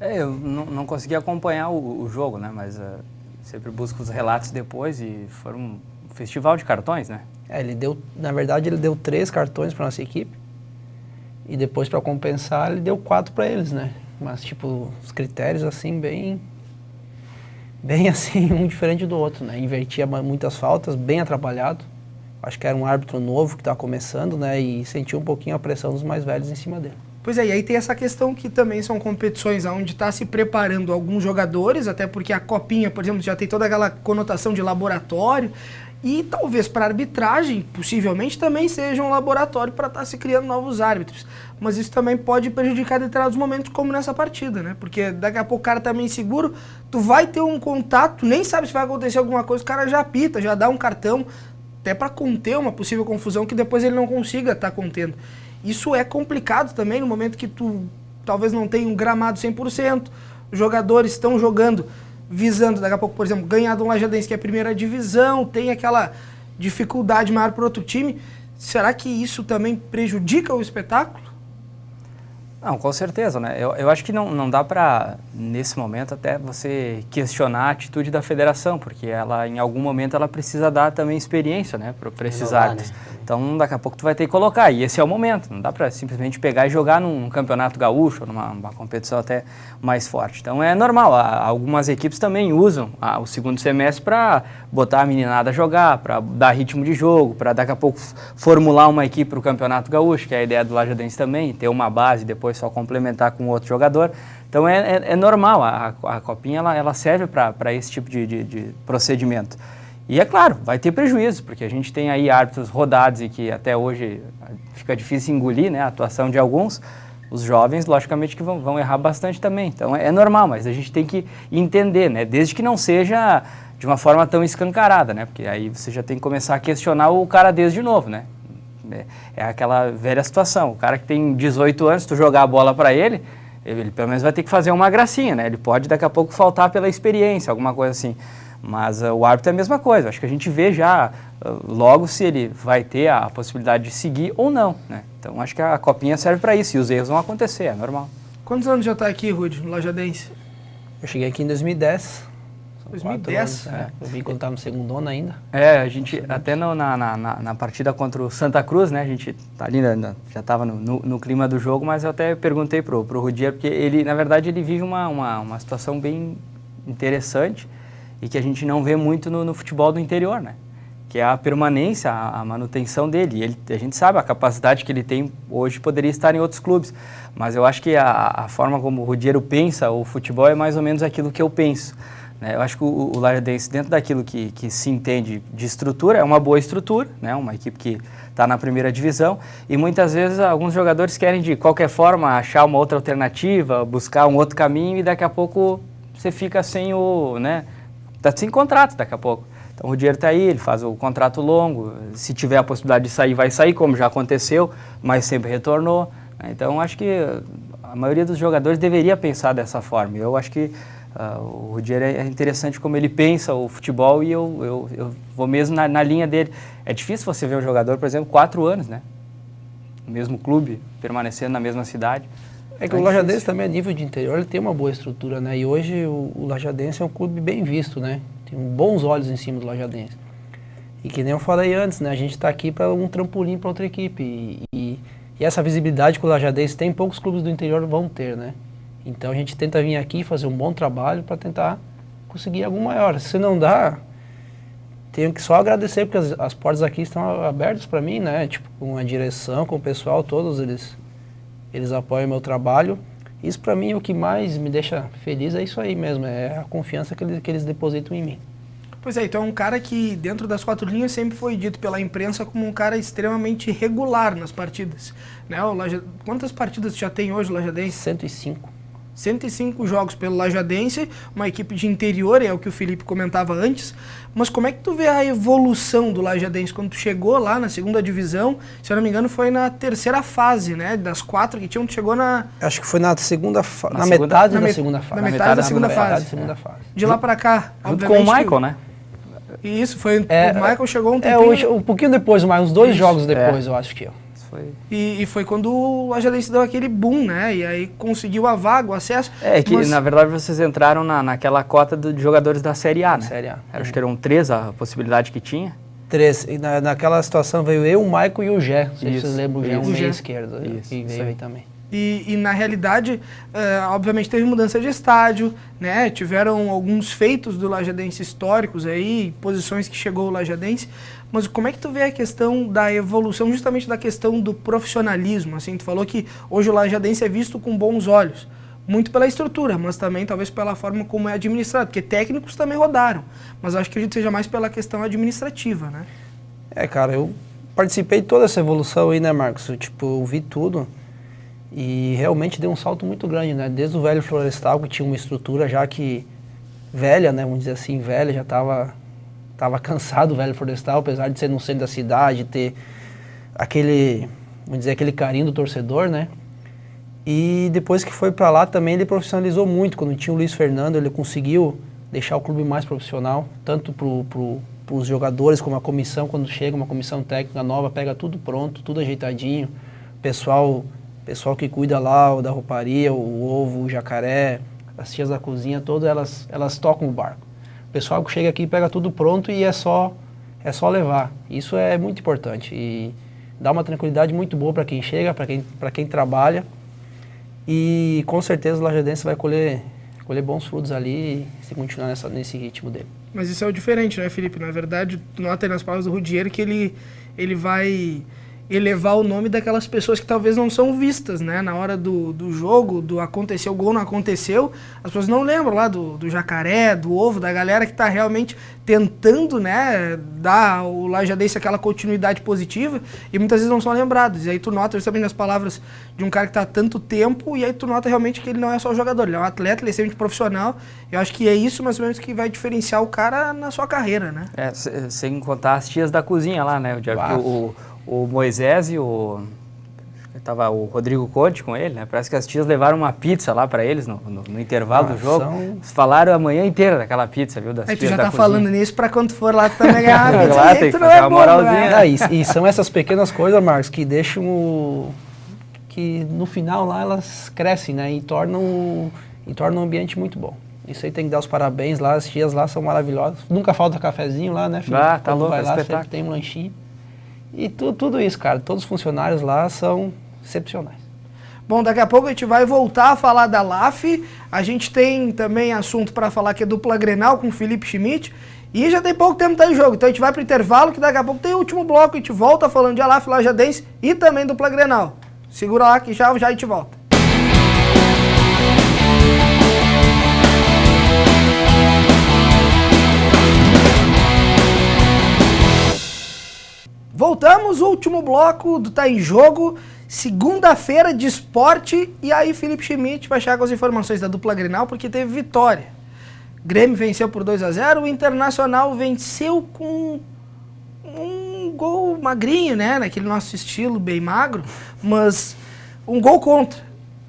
Eu não consegui acompanhar o jogo, né? Mas sempre busco os relatos depois e foi um festival de cartões, né? Na verdade, ele deu 3 cartões para nossa equipe e depois, para compensar, ele deu 4 para eles, né? Mas, tipo, os critérios, assim, bem assim, um diferente do outro, né? Invertia muitas faltas, bem atrapalhado. Acho que era um árbitro novo que estava começando, né? E sentiu um pouquinho a pressão dos mais velhos em cima dele. Pois é, e aí tem essa questão que também são competições onde está se preparando alguns jogadores, até porque a Copinha, por exemplo, já tem toda aquela conotação de laboratório, e talvez para a arbitragem, possivelmente, também seja um laboratório para estar se criando novos árbitros. Mas isso também pode prejudicar determinados momentos, como nessa partida, né? Porque daqui a pouco o cara tá meio inseguro, tu vai ter um contato, nem sabe se vai acontecer alguma coisa, o cara já apita, já dá um cartão, até para conter uma possível confusão que depois ele não consiga estar contendo. Isso é complicado também no momento que tu talvez não tenha um gramado 100%, os jogadores estão jogando visando, daqui a pouco, por exemplo, ganhar do Lajadense, que é a primeira divisão, tem aquela dificuldade maior para outro time. Será que isso também prejudica o espetáculo? Não, com certeza, né? Eu acho que não dá para, nesse momento, até você questionar a atitude da federação, porque ela, em algum momento, ela precisa dar também experiência, né, para esses árbitros. Né? Então, daqui a pouco tu vai ter que colocar, e esse é o momento. Não dá para simplesmente pegar e jogar num campeonato gaúcho, ou numa competição até mais forte. Então, é normal. Algumas equipes também usam o segundo semestre para botar a meninada a jogar, para dar ritmo de jogo, para daqui a pouco formular uma equipe para o campeonato gaúcho, que é a ideia do Lajadense também, ter uma base, depois só complementar com outro jogador. Então é normal, a Copinha ela serve para esse tipo de procedimento. E é claro, vai ter prejuízo, porque a gente tem aí árbitros rodados e que até hoje fica difícil engolir, né, a atuação de alguns. Os jovens, logicamente, que vão errar bastante também. Então é normal, mas a gente tem que entender, né, desde que não seja de uma forma tão escancarada, né, porque aí você já tem que começar a questionar o cara desde novo, né. É aquela velha situação, o cara que tem 18 anos, tu jogar a bola para ele pelo menos vai ter que fazer uma gracinha, né? Ele pode daqui a pouco faltar pela experiência, alguma coisa assim. Mas o árbitro é a mesma coisa, acho que a gente vê já logo se ele vai ter a possibilidade de seguir ou não, né? Então acho que a Copinha serve para isso e os erros vão acontecer, é normal. Quantos anos já está aqui, Rudy, no Lajadense? Eu cheguei aqui em 2010. 2010? Eu vim quando estava no segundo ano ainda. A gente até na partida contra o Santa Cruz, né, a gente ali já estava no clima do jogo, mas eu até perguntei pro Rudier, porque ele, na verdade, ele vive uma situação bem interessante e que a gente não vê muito no futebol do interior, né, que é a permanência, a manutenção dele. A gente sabe a capacidade que ele tem hoje poderia estar em outros clubes, mas eu acho que a forma como o Rudier pensa o futebol é mais ou menos aquilo que eu penso. Eu acho que o Lajadense, dentro daquilo que se entende de estrutura, é uma boa estrutura, né? Uma equipe que está na primeira divisão e muitas vezes alguns jogadores querem de qualquer forma achar uma outra alternativa, buscar um outro caminho e daqui a pouco você fica sem tá sem contrato daqui a pouco. Então o dinheiro está aí, ele faz o contrato longo, se tiver a possibilidade de sair, vai sair, como já aconteceu, mas sempre retornou. Então acho que a maioria dos jogadores deveria pensar dessa forma. Eu acho que o Rudier é interessante como ele pensa o futebol e eu vou mesmo na linha dele. É difícil você ver um jogador, por exemplo, 4 anos, né? No mesmo clube, permanecendo na mesma cidade. É que o Lajadense também, a nível de interior, ele tem uma boa estrutura, né? E hoje o Lajadense é um clube bem visto, né? Tem bons olhos em cima do Lajadense. E que nem eu falei antes, né? A gente está aqui para um trampolim para outra equipe. E essa visibilidade que o Lajadense tem, poucos clubes do interior vão ter, né? Então a gente tenta vir aqui fazer um bom trabalho para tentar conseguir algo maior. Se não dá, tenho que só agradecer, porque as portas aqui estão abertas para mim, né? Tipo, com a direção, com o pessoal, todos eles apoiam o meu trabalho. Isso para mim, o que mais me deixa feliz é isso aí mesmo, é a confiança que eles depositam em mim. Pois é, então é um cara que dentro das quatro linhas sempre foi dito pela imprensa como um cara extremamente regular nas partidas, né? Quantas partidas já tem hoje o Lajadense? 105. 105 jogos pelo Lajadense, uma equipe de interior, é o que o Felipe comentava antes, mas como é que tu vê a evolução do Lajadense quando tu chegou lá na segunda divisão? Se eu não me engano foi na terceira fase, né? Das quatro que tinham, tu chegou na... Acho que foi na segunda fase, na metade da segunda fase. Na metade da segunda fase. De lá pra cá, junto com o Michael, né? Isso, foi o Michael chegou um tempinho... um pouquinho depois, uns 2 jogos depois, eu acho que E foi quando o Lajadense deu aquele boom, né? E aí conseguiu a vaga, o acesso. Na verdade vocês entraram naquela cota de jogadores da Série A, né? Série A. Acho que eram 3 a possibilidade que tinha. 3. E naquela situação veio eu, o Michael e o Gé. Não sei se vocês lembram, o Gé, um meio esquerdo. Que veio aí também. E na realidade, obviamente teve mudança de estádio, né? Tiveram alguns feitos do Lajadense históricos aí, posições que chegou o Lajadense. Mas como é que tu vê a questão da evolução, justamente da questão do profissionalismo? Assim, tu falou que hoje o Lajadense é visto com bons olhos, muito pela estrutura, mas também talvez pela forma como é administrado, porque técnicos também rodaram, mas eu acho que acredito que seja mais pela questão administrativa, né? Cara, eu participei de toda essa evolução aí, né, Marcos? Eu vi tudo e realmente deu um salto muito grande, né? Desde o velho Florestal, que tinha uma estrutura já que velha, né, vamos dizer assim, velha, já estava cansado o velho Florestal, apesar de ser no centro da cidade, ter aquele carinho do torcedor, né? E depois que foi para lá também ele profissionalizou muito. Quando tinha o Luiz Fernando, ele conseguiu deixar o clube mais profissional, tanto para os jogadores como a comissão. Quando chega uma comissão técnica nova, pega tudo pronto, tudo ajeitadinho. Pessoal que cuida lá, da rouparia, o ovo, o jacaré, as tias da cozinha, todas elas tocam o barco. O pessoal que chega aqui pega tudo pronto e é só levar. Isso é muito importante e dá uma tranquilidade muito boa para quem chega, para quem trabalha. E com certeza o Lajadense vai colher bons frutos ali se continuar nesse ritmo dele. Mas isso é o diferente, né, Felipe? Na verdade, tu nota aí nas palavras do Rudier que ele vai elevar o nome daquelas pessoas que talvez não são vistas, né? Na hora do jogo, do aconteceu, o gol não aconteceu, as pessoas não lembram lá do jacaré, do ovo, da galera que está realmente tentando, né, dar o Lajadense aquela continuidade positiva e muitas vezes não são lembrados. E aí tu nota justamente nas palavras de um cara que está há tanto tempo e aí tu nota realmente que ele não é só jogador, ele é um atleta, ele é extremamente profissional. Eu acho que é isso mais ou menos que vai diferenciar o cara na sua carreira, né? Sem contar as tias da cozinha lá, né? O Moisés e tava o Rodrigo Conte com ele, né? Parece que as tias levaram uma pizza lá para eles no intervalo do jogo. Falaram a manhã inteira daquela pizza, viu? Das aí tu tias já da tá cozinha. falando nisso para quando for lá tu também ganhar uma pizza. Claro, tem que fazer uma moralzinha. E são essas pequenas coisas, Marcos, que deixam que no final lá elas crescem, né? E tornam o ambiente muito bom. Isso aí tem que dar os parabéns lá, as tias lá são maravilhosas. Nunca falta cafezinho lá, né, Felipe? Tá louco, vai lá, espetáculo. sempre tem um lanchinho. E tudo isso, cara, todos os funcionários lá são excepcionais. Bom, daqui a pouco a gente vai voltar a falar da LAF. A gente tem também assunto para falar que é dupla Grenal com o Felipe Schmidt. E já tem pouco tempo tá em jogo, então a gente vai pro intervalo que daqui a pouco tem o último bloco. A gente volta falando de LAF, Lajadense e também dupla Grenal. Segura lá que já a gente volta. Voltamos, último bloco do Tá em Jogo, segunda-feira de esporte, e aí Felipe Schmidt vai chegar com as informações da dupla Grenal, porque teve vitória. Grêmio venceu por 2-0, o Internacional venceu com um gol magrinho, né, naquele nosso estilo, bem magro, mas um gol contra.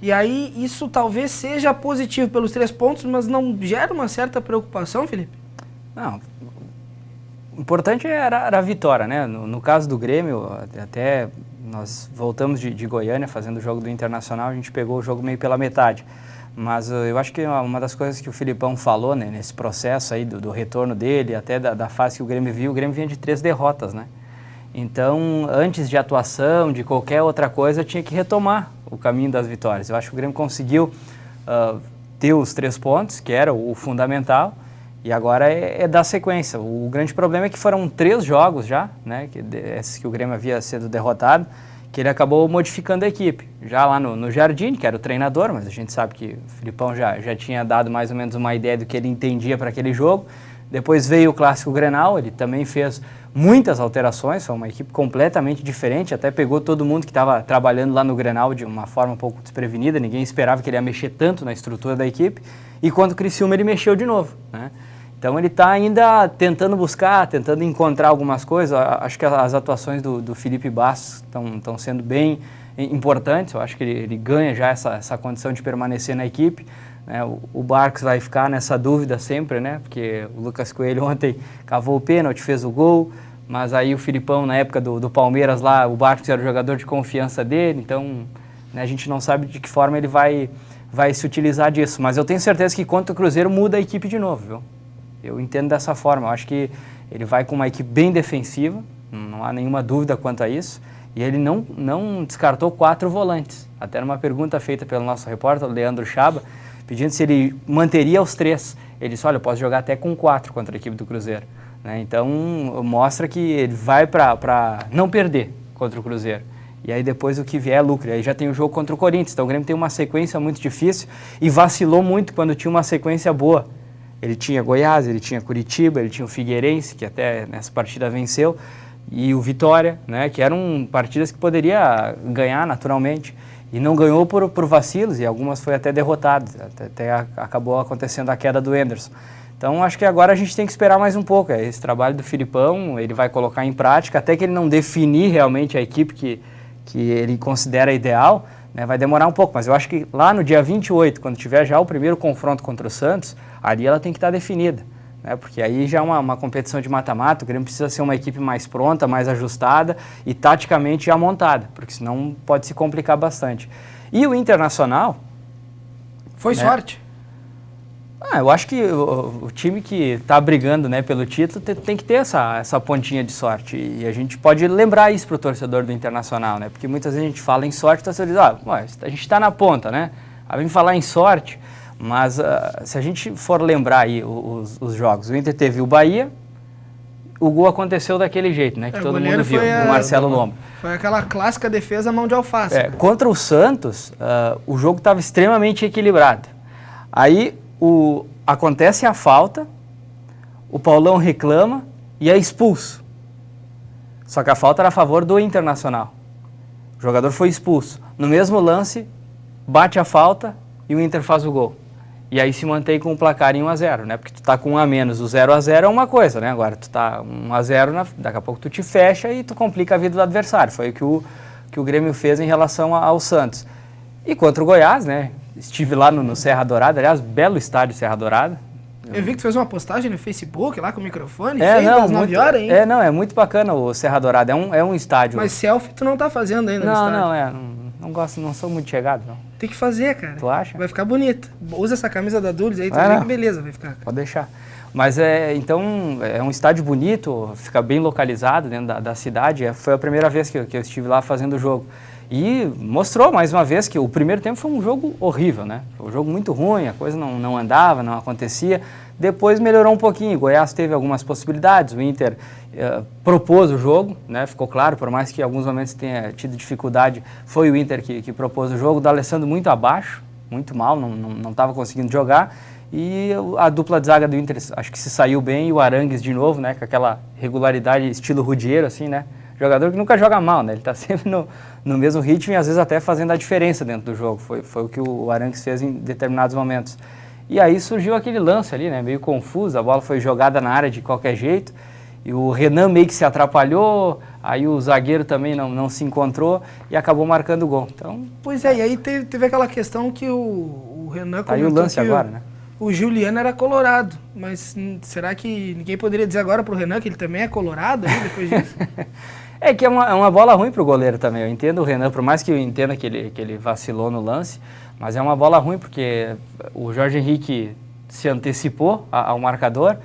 E aí isso talvez seja positivo pelos 3 pontos, mas não gera uma certa preocupação, Felipe? Não. O importante era a vitória, né? No caso do Grêmio, até nós voltamos de Goiânia fazendo o jogo do Internacional, a gente pegou o jogo meio pela metade. Mas eu acho que uma das coisas que o Filipão falou, né, nesse processo aí do retorno dele, até da fase que o Grêmio vinha de 3 derrotas, né? Então, antes de atuação, de qualquer outra coisa, tinha que retomar o caminho das vitórias. Eu acho que o Grêmio conseguiu ter os 3 pontos, que era o fundamental, e agora é dar sequência. O grande problema é que foram 3 jogos já, né, esses que o Grêmio havia sido derrotado, que ele acabou modificando a equipe. Já lá no Jardim, que era o treinador, mas a gente sabe que o Filipão já tinha dado mais ou menos uma ideia do que ele entendia para aquele jogo. Depois veio o Clássico Grenal, ele também fez muitas alterações, foi uma equipe completamente diferente, até pegou todo mundo que estava trabalhando lá no Grenal de uma forma um pouco desprevenida, ninguém esperava que ele ia mexer tanto na estrutura da equipe, e quando o Criciúma ele mexeu de novo, né? Então ele está ainda tentando buscar, tentando encontrar algumas coisas. Acho que as atuações do Felipe Bastos estão sendo bem importantes, eu acho que ele ganha já essa condição de permanecer na equipe. O Barcos vai ficar nessa dúvida sempre, né? Porque o Lucas Coelho ontem cavou o pênalti, fez o gol, mas aí o Filipão, na época do Palmeiras lá, o Barcos era o jogador de confiança dele, então, né, a gente não sabe de que forma ele vai se utilizar disso. Mas eu tenho certeza que contra o Cruzeiro muda a equipe de novo, viu? Eu entendo dessa forma, eu acho que ele vai com uma equipe bem defensiva, não há nenhuma dúvida quanto a isso, e ele não descartou 4 volantes. Até numa pergunta feita pelo nosso repórter, o Leandro Chaba, pedindo se ele manteria os 3. Ele disse, olha, eu posso jogar até com 4 contra a equipe do Cruzeiro, né? Então, mostra que ele vai para não perder contra o Cruzeiro. E aí depois o que vier é lucro. E aí já tem o jogo contra o Corinthians. Então o Grêmio tem uma sequência muito difícil e vacilou muito quando tinha uma sequência boa. Ele tinha Goiás, ele tinha Curitiba, ele tinha o Figueirense, que até nessa partida venceu, e o Vitória, né, que eram partidas que poderia ganhar naturalmente. E não ganhou por vacilos, e algumas foi até derrotado. Até acabou acontecendo a queda do Henderson. Então acho que agora a gente tem que esperar mais um pouco. Esse trabalho do Filipão, ele vai colocar em prática, até que ele não definir realmente a equipe que ele considera ideal, né, vai demorar um pouco. Mas eu acho que lá no dia 28, quando tiver já o primeiro confronto contra o Santos, ali ela tem que estar definida, né, porque aí já é uma competição de mata-mata, o Grêmio precisa ser uma equipe mais pronta, mais ajustada e taticamente já montada, porque senão pode se complicar bastante. E o Internacional... Foi sorte? Eu acho que o time que está brigando, né, pelo título tem que ter essa pontinha de sorte. E a gente pode lembrar isso para o torcedor do Internacional, né? Porque muitas vezes a gente fala em sorte, o torcedor diz, a gente está na ponta, né? Aí vem falar em sorte, mas se a gente for lembrar aí os jogos, o Inter teve o Bahia, o gol aconteceu daquele jeito, né? Que todo mundo viu, o Marcelo Lomba. Foi aquela clássica defesa mão de alface. Contra o Santos, o jogo estava extremamente equilibrado. Aí... acontece a falta, o Paulão reclama e é expulso. Só que a falta era a favor do Internacional. O jogador foi expulso. No mesmo lance, bate a falta e o Inter faz o gol. E aí se mantém com o placar em 1-0, né? Porque tu tá com 1 a menos, o 0-0 é uma coisa, né? Agora tu tá 1-0, daqui a pouco tu te fecha e tu complica a vida do adversário. Foi o que o Grêmio fez em relação ao Santos. E contra o Goiás, né? Estive lá no Serra Dourada, aliás, belo estádio Serra Dourada. Eu vi que tu fez uma postagem no Facebook lá com o microfone, às 9 horas, hein? É muito bacana o Serra Dourada, é um estádio. Mas selfie tu não tá fazendo ainda no estádio. Não gosto, não sou muito chegado, não. Tem que fazer, cara. Tu acha? Vai ficar bonito. Usa essa camisa da Dulles aí, tu vê que beleza vai ficar. Pode deixar. Mas então, é um estádio bonito, fica bem localizado dentro da cidade. Foi a primeira vez que eu estive lá fazendo o jogo. E mostrou mais uma vez que o primeiro tempo foi um jogo horrível, né? Foi um jogo muito ruim, a coisa não andava, não acontecia. Depois melhorou um pouquinho, o Goiás teve algumas possibilidades, o Inter propôs o jogo, né? Ficou claro, por mais que em alguns momentos tenha tido dificuldade, foi o Inter que propôs o jogo, o D'Alessandro muito abaixo, muito mal, não estava conseguindo jogar. E a dupla de zaga do Inter acho que se saiu bem, e o Arangues de novo, né? Com aquela regularidade estilo Rudieiro, assim, né? Jogador que nunca joga mal, né? Ele está sempre no mesmo ritmo e às vezes até fazendo a diferença dentro do jogo. Foi o que o Arangues fez em determinados momentos. E aí surgiu aquele lance ali, né? Meio confuso, a bola foi jogada na área de qualquer jeito. E o Renan meio que se atrapalhou, aí o zagueiro também não se encontrou e acabou marcando o gol. Então, pois é, e aí teve aquela questão que o Renan comentou. Aí o lance agora, né? O Juliano era colorado, mas será que ninguém poderia dizer agora pro Renan que ele também é colorado aí depois disso? É que é uma bola ruim pro goleiro também. Eu entendo o Renan, por mais que eu entenda que ele vacilou no lance, mas é uma bola ruim porque o Jorge Henrique se antecipou ao marcador.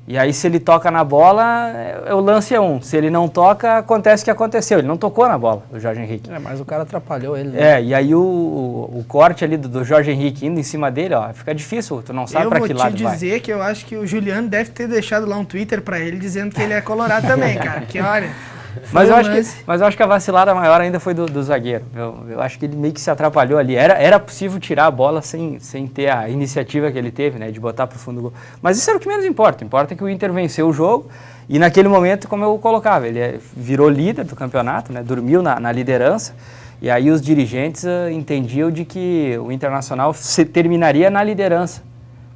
E aí, se ele toca na bola, o lance é um. Se ele não toca, acontece o que aconteceu. Ele não tocou na bola, o Jorge Henrique. Mas o cara atrapalhou ele, né? E aí o corte ali do Jorge Henrique indo em cima dele, ó, fica difícil, tu não sabe pra que lado vai. Eu vou te dizer que eu acho que o Juliano deve ter deixado lá um Twitter pra ele dizendo que ele é colorado também, cara. Porque, olha... Mas eu acho que a vacilada maior ainda foi do zagueiro. Eu acho que ele meio que se atrapalhou ali. Era possível tirar a bola sem ter a iniciativa que ele teve, né, de botar pro fundo do gol. Mas isso era o que menos importa. Importa que o Inter venceu o jogo e naquele momento, como eu colocava, ele virou líder do campeonato, né, dormiu na liderança. E aí os dirigentes entendiam de que o Internacional terminaria na liderança,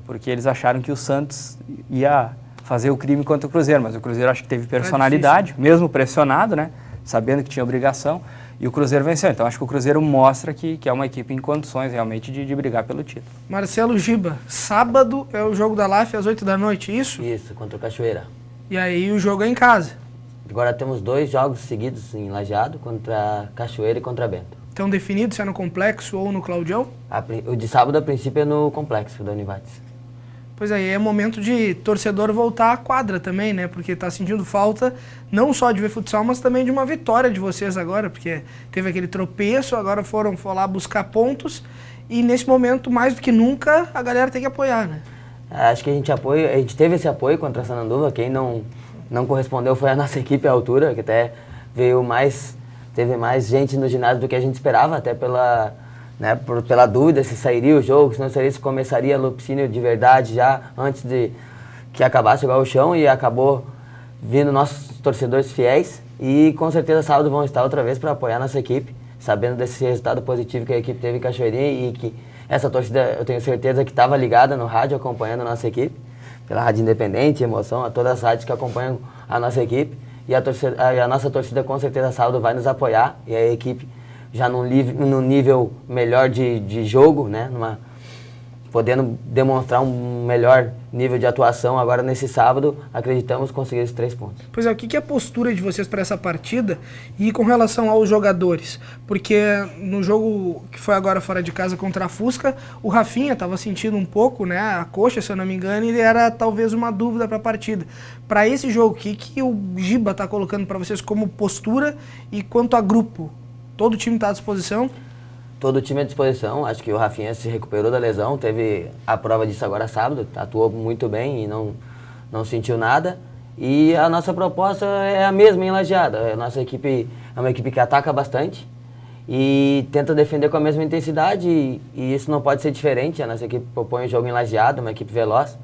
porque eles acharam que o Santos ia fazer o crime contra o Cruzeiro, mas o Cruzeiro acho que teve personalidade, mesmo pressionado, né, sabendo que tinha obrigação, e o Cruzeiro venceu. Então acho que o Cruzeiro mostra que é uma equipe em condições realmente de brigar pelo título. Marcelo Giba, sábado é o jogo da LAF às 8 da noite, isso? Isso, contra o Cachoeira. E aí o jogo é em casa. Agora temos 2 jogos seguidos em Lajeado, contra Cachoeira e contra Bento. Estão definidos se é no Complexo ou no Claudião? O de sábado, a princípio, é no Complexo da Univates. Pois aí, é momento de torcedor voltar à quadra também, né? Porque tá sentindo falta não só de ver futsal, mas também de uma vitória de vocês agora, porque teve aquele tropeço, agora foram lá buscar pontos e nesse momento, mais do que nunca, a galera tem que apoiar, né? Acho que a gente teve esse apoio contra a Sananduva. Quem não correspondeu foi a nossa equipe à altura, que até teve mais gente no ginásio do que a gente esperava, até pela dúvida se sairia o jogo, se não sairia, se começaria a Lupicínio de verdade já antes de que acabasse o Gauchão, e acabou vindo nossos torcedores fiéis e com certeza sábado vão estar outra vez para apoiar nossa equipe, sabendo desse resultado positivo que a equipe teve em Cachoeirinha e que essa torcida eu tenho certeza que estava ligada no rádio acompanhando a nossa equipe, pela Rádio Independente, Emoção, a todas as rádios que acompanham a nossa equipe, e a nossa torcida com certeza sábado vai nos apoiar, e a equipe já num nível melhor de jogo, né? Podendo demonstrar um melhor nível de atuação agora nesse sábado, acreditamos conseguir esses 3 pontos. Pois é, o que é a postura de vocês para essa partida e com relação aos jogadores? Porque no jogo que foi agora fora de casa contra a Fusca, o Rafinha estava sentindo um pouco, né, a coxa, se eu não me engano, e era talvez uma dúvida para a partida. Para esse jogo, o que o Giba está colocando para vocês como postura e quanto a grupo? Todo o time está à disposição? Todo o time à disposição. Acho que o Rafinha se recuperou da lesão, teve a prova disso agora sábado, atuou muito bem e não sentiu nada. E a nossa proposta é a mesma em Lajeado. A nossa equipe é uma equipe que ataca bastante e tenta defender com a mesma intensidade e isso não pode ser diferente. A nossa equipe propõe o jogo em Lajeado, uma equipe veloz,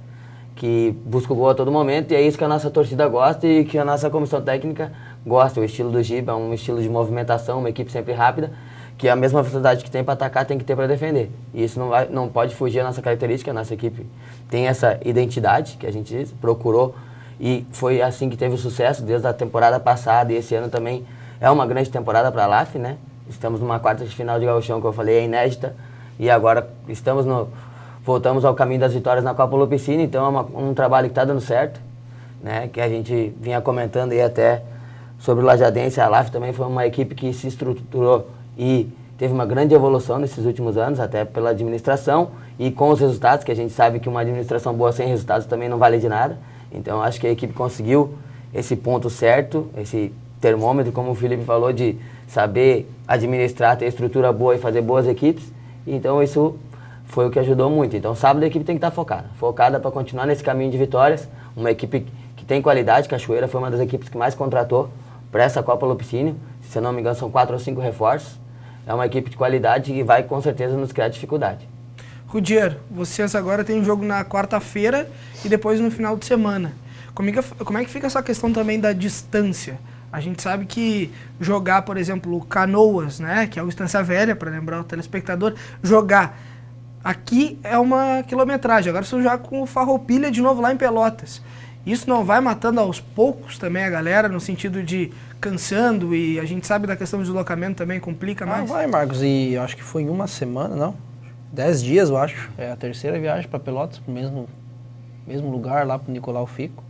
que busca o gol a todo momento, e é isso que a nossa torcida gosta e que a nossa comissão técnica gosta. O estilo do Giba é um estilo de movimentação, uma equipe sempre rápida, que a mesma velocidade que tem para atacar tem que ter para defender. E isso não pode fugir da nossa característica. A nossa equipe tem essa identidade que a gente procurou e foi assim que teve o sucesso desde a temporada passada, e esse ano também é uma grande temporada para a LAF, né? Estamos numa quarta de final de Gauchão, que eu falei, é inédita, e agora voltamos ao caminho das vitórias na Copa Lupicínio, então é um trabalho que está dando certo, né? Que a gente vinha comentando aí até sobre o Lajadense. A LAF também foi uma equipe que se estruturou e teve uma grande evolução nesses últimos anos, até pela administração e com os resultados, que a gente sabe que uma administração boa sem resultados também não vale de nada. Então acho que a equipe conseguiu esse ponto certo, esse termômetro, como o Felipe falou, de saber administrar, ter estrutura boa e fazer boas equipes. Então isso foi o que ajudou muito. Então sábado a equipe tem que estar focada para continuar nesse caminho de vitórias. Uma equipe que tem qualidade. Cachoeira foi uma das equipes que mais contratou para essa Copa Lupicínio. Se eu não me engano, são 4 ou 5 reforços. É uma equipe de qualidade que vai com certeza nos criar dificuldade. Rudier, vocês agora têm um jogo na quarta-feira e depois no final de semana. Como é que fica essa questão também da distância? A gente sabe que jogar, por exemplo, Canoas, né, que é o Estância Velha, para lembrar o telespectador, jogar aqui é uma quilometragem. Agora vocês jogar com o Farroupilha de novo lá em Pelotas. Isso não vai matando aos poucos também a galera, no sentido de cansando, e a gente sabe da questão do deslocamento também complica mais? Vai, Marcos, e eu acho que foi em uma semana, não? 10 dias, eu acho. É a terceira viagem para Pelotas, pro mesmo lugar, lá pro Nicolau Fico.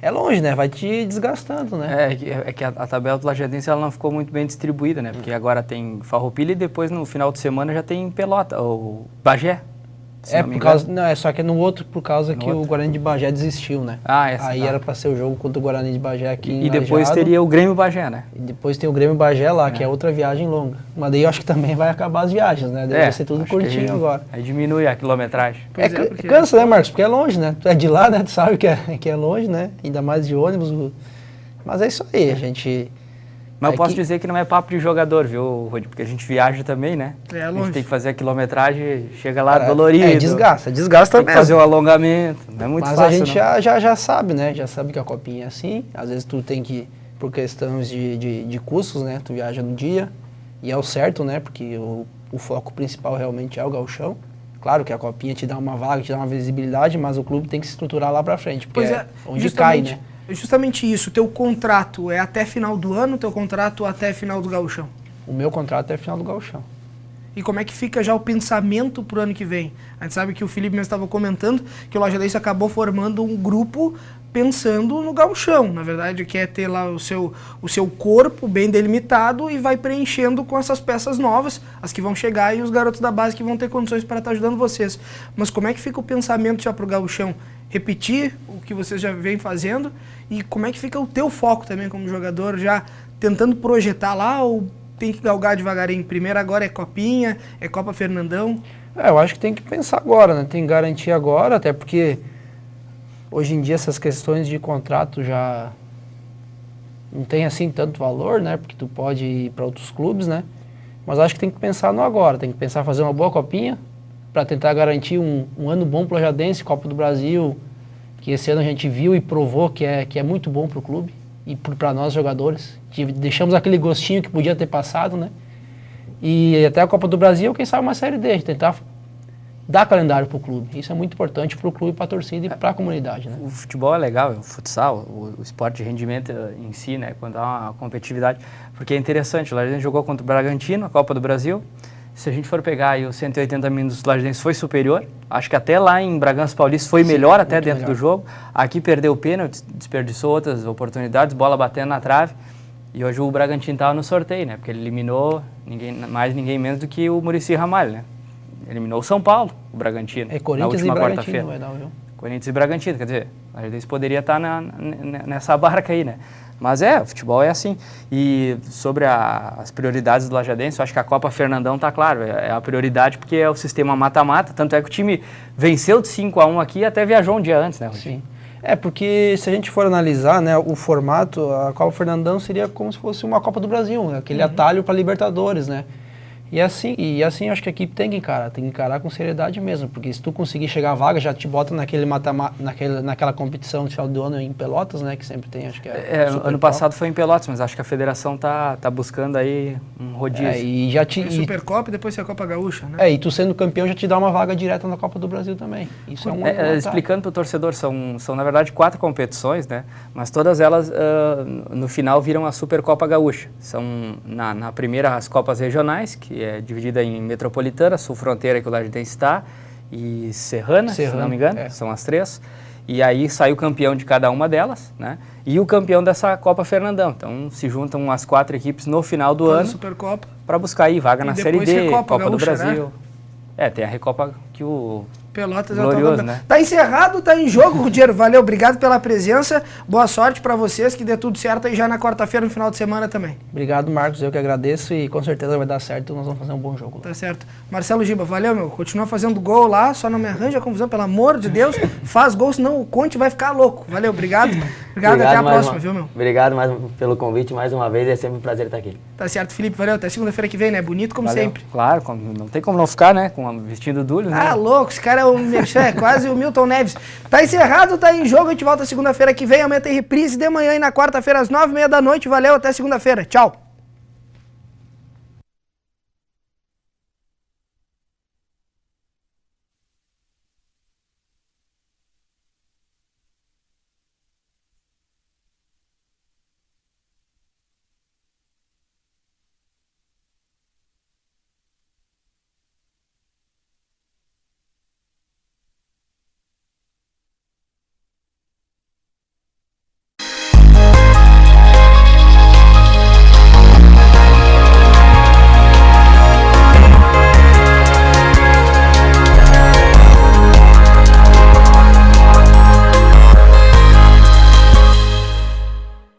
É longe, né? Vai te desgastando, né? É que a tabela do Lajadense ela não ficou muito bem distribuída, né? Porque agora tem Farroupilha e depois no final de semana já tem Pelota, ou Bagé. Por causa, não, é só que é no outro por causa que o Guarani de Bagé desistiu, né? Aí era para ser o jogo contra o Guarani de Bagé aqui em E depois Lajeado. teria o Grêmio Bagé, né? E depois tem o Grêmio Bagé lá, que é outra viagem longa. Mas daí eu acho que também vai acabar as viagens, né? Deve ser tudo curtinho agora. Aí diminui a quilometragem. Porque... Cansa, né, Marcos? Porque é longe, né? Tu é de lá, né? Tu sabe que é longe, né? Ainda mais de ônibus. Mas é isso aí, a gente... Mas eu posso dizer que não é papo de jogador, viu, Rodi? Porque a gente viaja também, né? É A longe. gente tem que fazer a quilometragem, chega lá dolorido. Desgasta tem mesmo. que fazer o alongamento, não é muito Mas fácil. Mas a gente já sabe, né? Já sabe que a copinha é assim. Às vezes tu tem que, por questões de custos, né? Tu viaja no dia. E é o certo, né? Porque o foco principal realmente é o gauchão. Claro que a copinha te dá uma vaga, te dá uma visibilidade, mas o clube tem que se estruturar lá pra frente. Porque onde cai, né? Justamente isso, teu contrato é até final do ano, teu contrato até final do gauchão? O meu contrato é final do gauchão. E como é que fica já o pensamento pro ano que vem? A gente sabe que o Felipe mesmo estava comentando que o Lajadense acabou formando um grupo pensando no gauchão. Na verdade, quer ter lá o seu corpo bem delimitado e vai preenchendo com essas peças novas, as que vão chegar e os garotos da base que vão ter condições para estar ajudando vocês. Mas como é que fica o pensamento já pro gauchão? Repetir o que vocês já vêm fazendo e como é que fica o teu foco também como jogador, já tentando projetar lá ou tem que galgar devagarinho? Primeiro agora é Copinha, é Copa Fernandão? Eu acho que tem que pensar agora, né? Tem que garantir agora, até porque hoje em dia essas questões de contrato já não tem assim tanto valor, né? Porque tu pode ir para outros clubes, né? Mas acho que tem que pensar no agora, tem que pensar em fazer uma boa Copinha, para tentar garantir um ano bom para o Lajadense, Copa do Brasil, que esse ano a gente viu e provou que é muito bom para o clube e para nós jogadores. Deixamos aquele gostinho que podia ter passado, né? E até a Copa do Brasil, quem sabe uma Série D, tentar dar calendário para o clube. Isso é muito importante para o clube, para a torcida e para a comunidade, né? O futebol é legal, o futsal, o esporte de rendimento em si, né? Quando há uma competitividade, porque é interessante, o Lajadense jogou contra o Bragantino, a Copa do Brasil. Se a gente for pegar aí os 180 minutos do Lajadense foi superior, acho que até lá em Bragança Paulista foi melhor até dentro do jogo. Aqui perdeu o pênalti, desperdiçou outras oportunidades, bola batendo na trave. E hoje o Bragantino estava no sorteio, né? Porque ele eliminou ninguém menos do que o Muricy Ramalho, né? Eliminou o São Paulo, o Bragantino, na última quarta-feira. Corinthians e Bragantino, quer dizer, o Lajadense poderia estar nessa barca aí, né? Mas o futebol é assim. E sobre as prioridades do Lajadense, eu acho que a Copa Fernandão tá claro, é a prioridade porque é o sistema mata-mata, tanto é que o time venceu de 5-1 aqui e até viajou um dia antes, né, Rodrigo? Sim. Porque se a gente for analisar, né, o formato, a Copa Fernandão seria como se fosse uma Copa do Brasil, né, aquele atalho para Libertadores, né? E assim acho que a equipe tem que encarar com seriedade mesmo, porque se tu conseguir chegar à vaga, já te bota naquela competição de final do ano em Pelotas, né, que sempre tem, acho que ano passado foi em Pelotas, mas acho que a federação tá buscando aí um rodízio. Supercopa e depois a Copa Gaúcha, né? E tu sendo campeão já te dá uma vaga direta na Copa do Brasil também. Isso é uma explicando para o torcedor, são na verdade 4 competições, né, mas todas elas no final viram a Supercopa Gaúcha. São na primeira as Copas regionais, que é dividida em Metropolitana, Sul Fronteira, que o Lajadense está, e Serrana, se não me engano, são as 3. E aí sai o campeão de cada uma delas, né? E o campeão dessa Copa Fernandão. Então se juntam as 4 equipes no final do ano para buscar aí vaga na Série D, Copa Gaúcha, do Brasil. Né? Tem a Recopa que o Pelotas glorioso, é o né? Tá encerrado, tá em jogo, Rudiero. Valeu, obrigado pela presença. Boa sorte pra vocês, que dê tudo certo aí já na quarta-feira, no final de semana também. Obrigado, Marcos. Eu que agradeço e com certeza vai dar certo. Nós vamos fazer um bom jogo. Tá certo. Marcelo Giba, valeu, meu. Continua fazendo gol lá, só não me arranja confusão, pelo amor de Deus. Faz gol, senão o Conte vai ficar louco. Valeu, obrigado. Obrigado, até a próxima, viu, meu? Obrigado mais pelo convite mais uma vez. É sempre um prazer estar aqui. Tá certo, Felipe. Valeu. Até segunda-feira que vem, né? Bonito como sempre. Claro, não tem como não ficar, né? Vestindo Dúlio, né? Ah, louco. Esse cara é o quase o Milton Neves. Tá encerrado, tá em jogo. A gente volta segunda-feira que vem. Amanhã tem reprise de manhã e na quarta-feira às 9h30 da noite. Valeu, até segunda-feira. Tchau.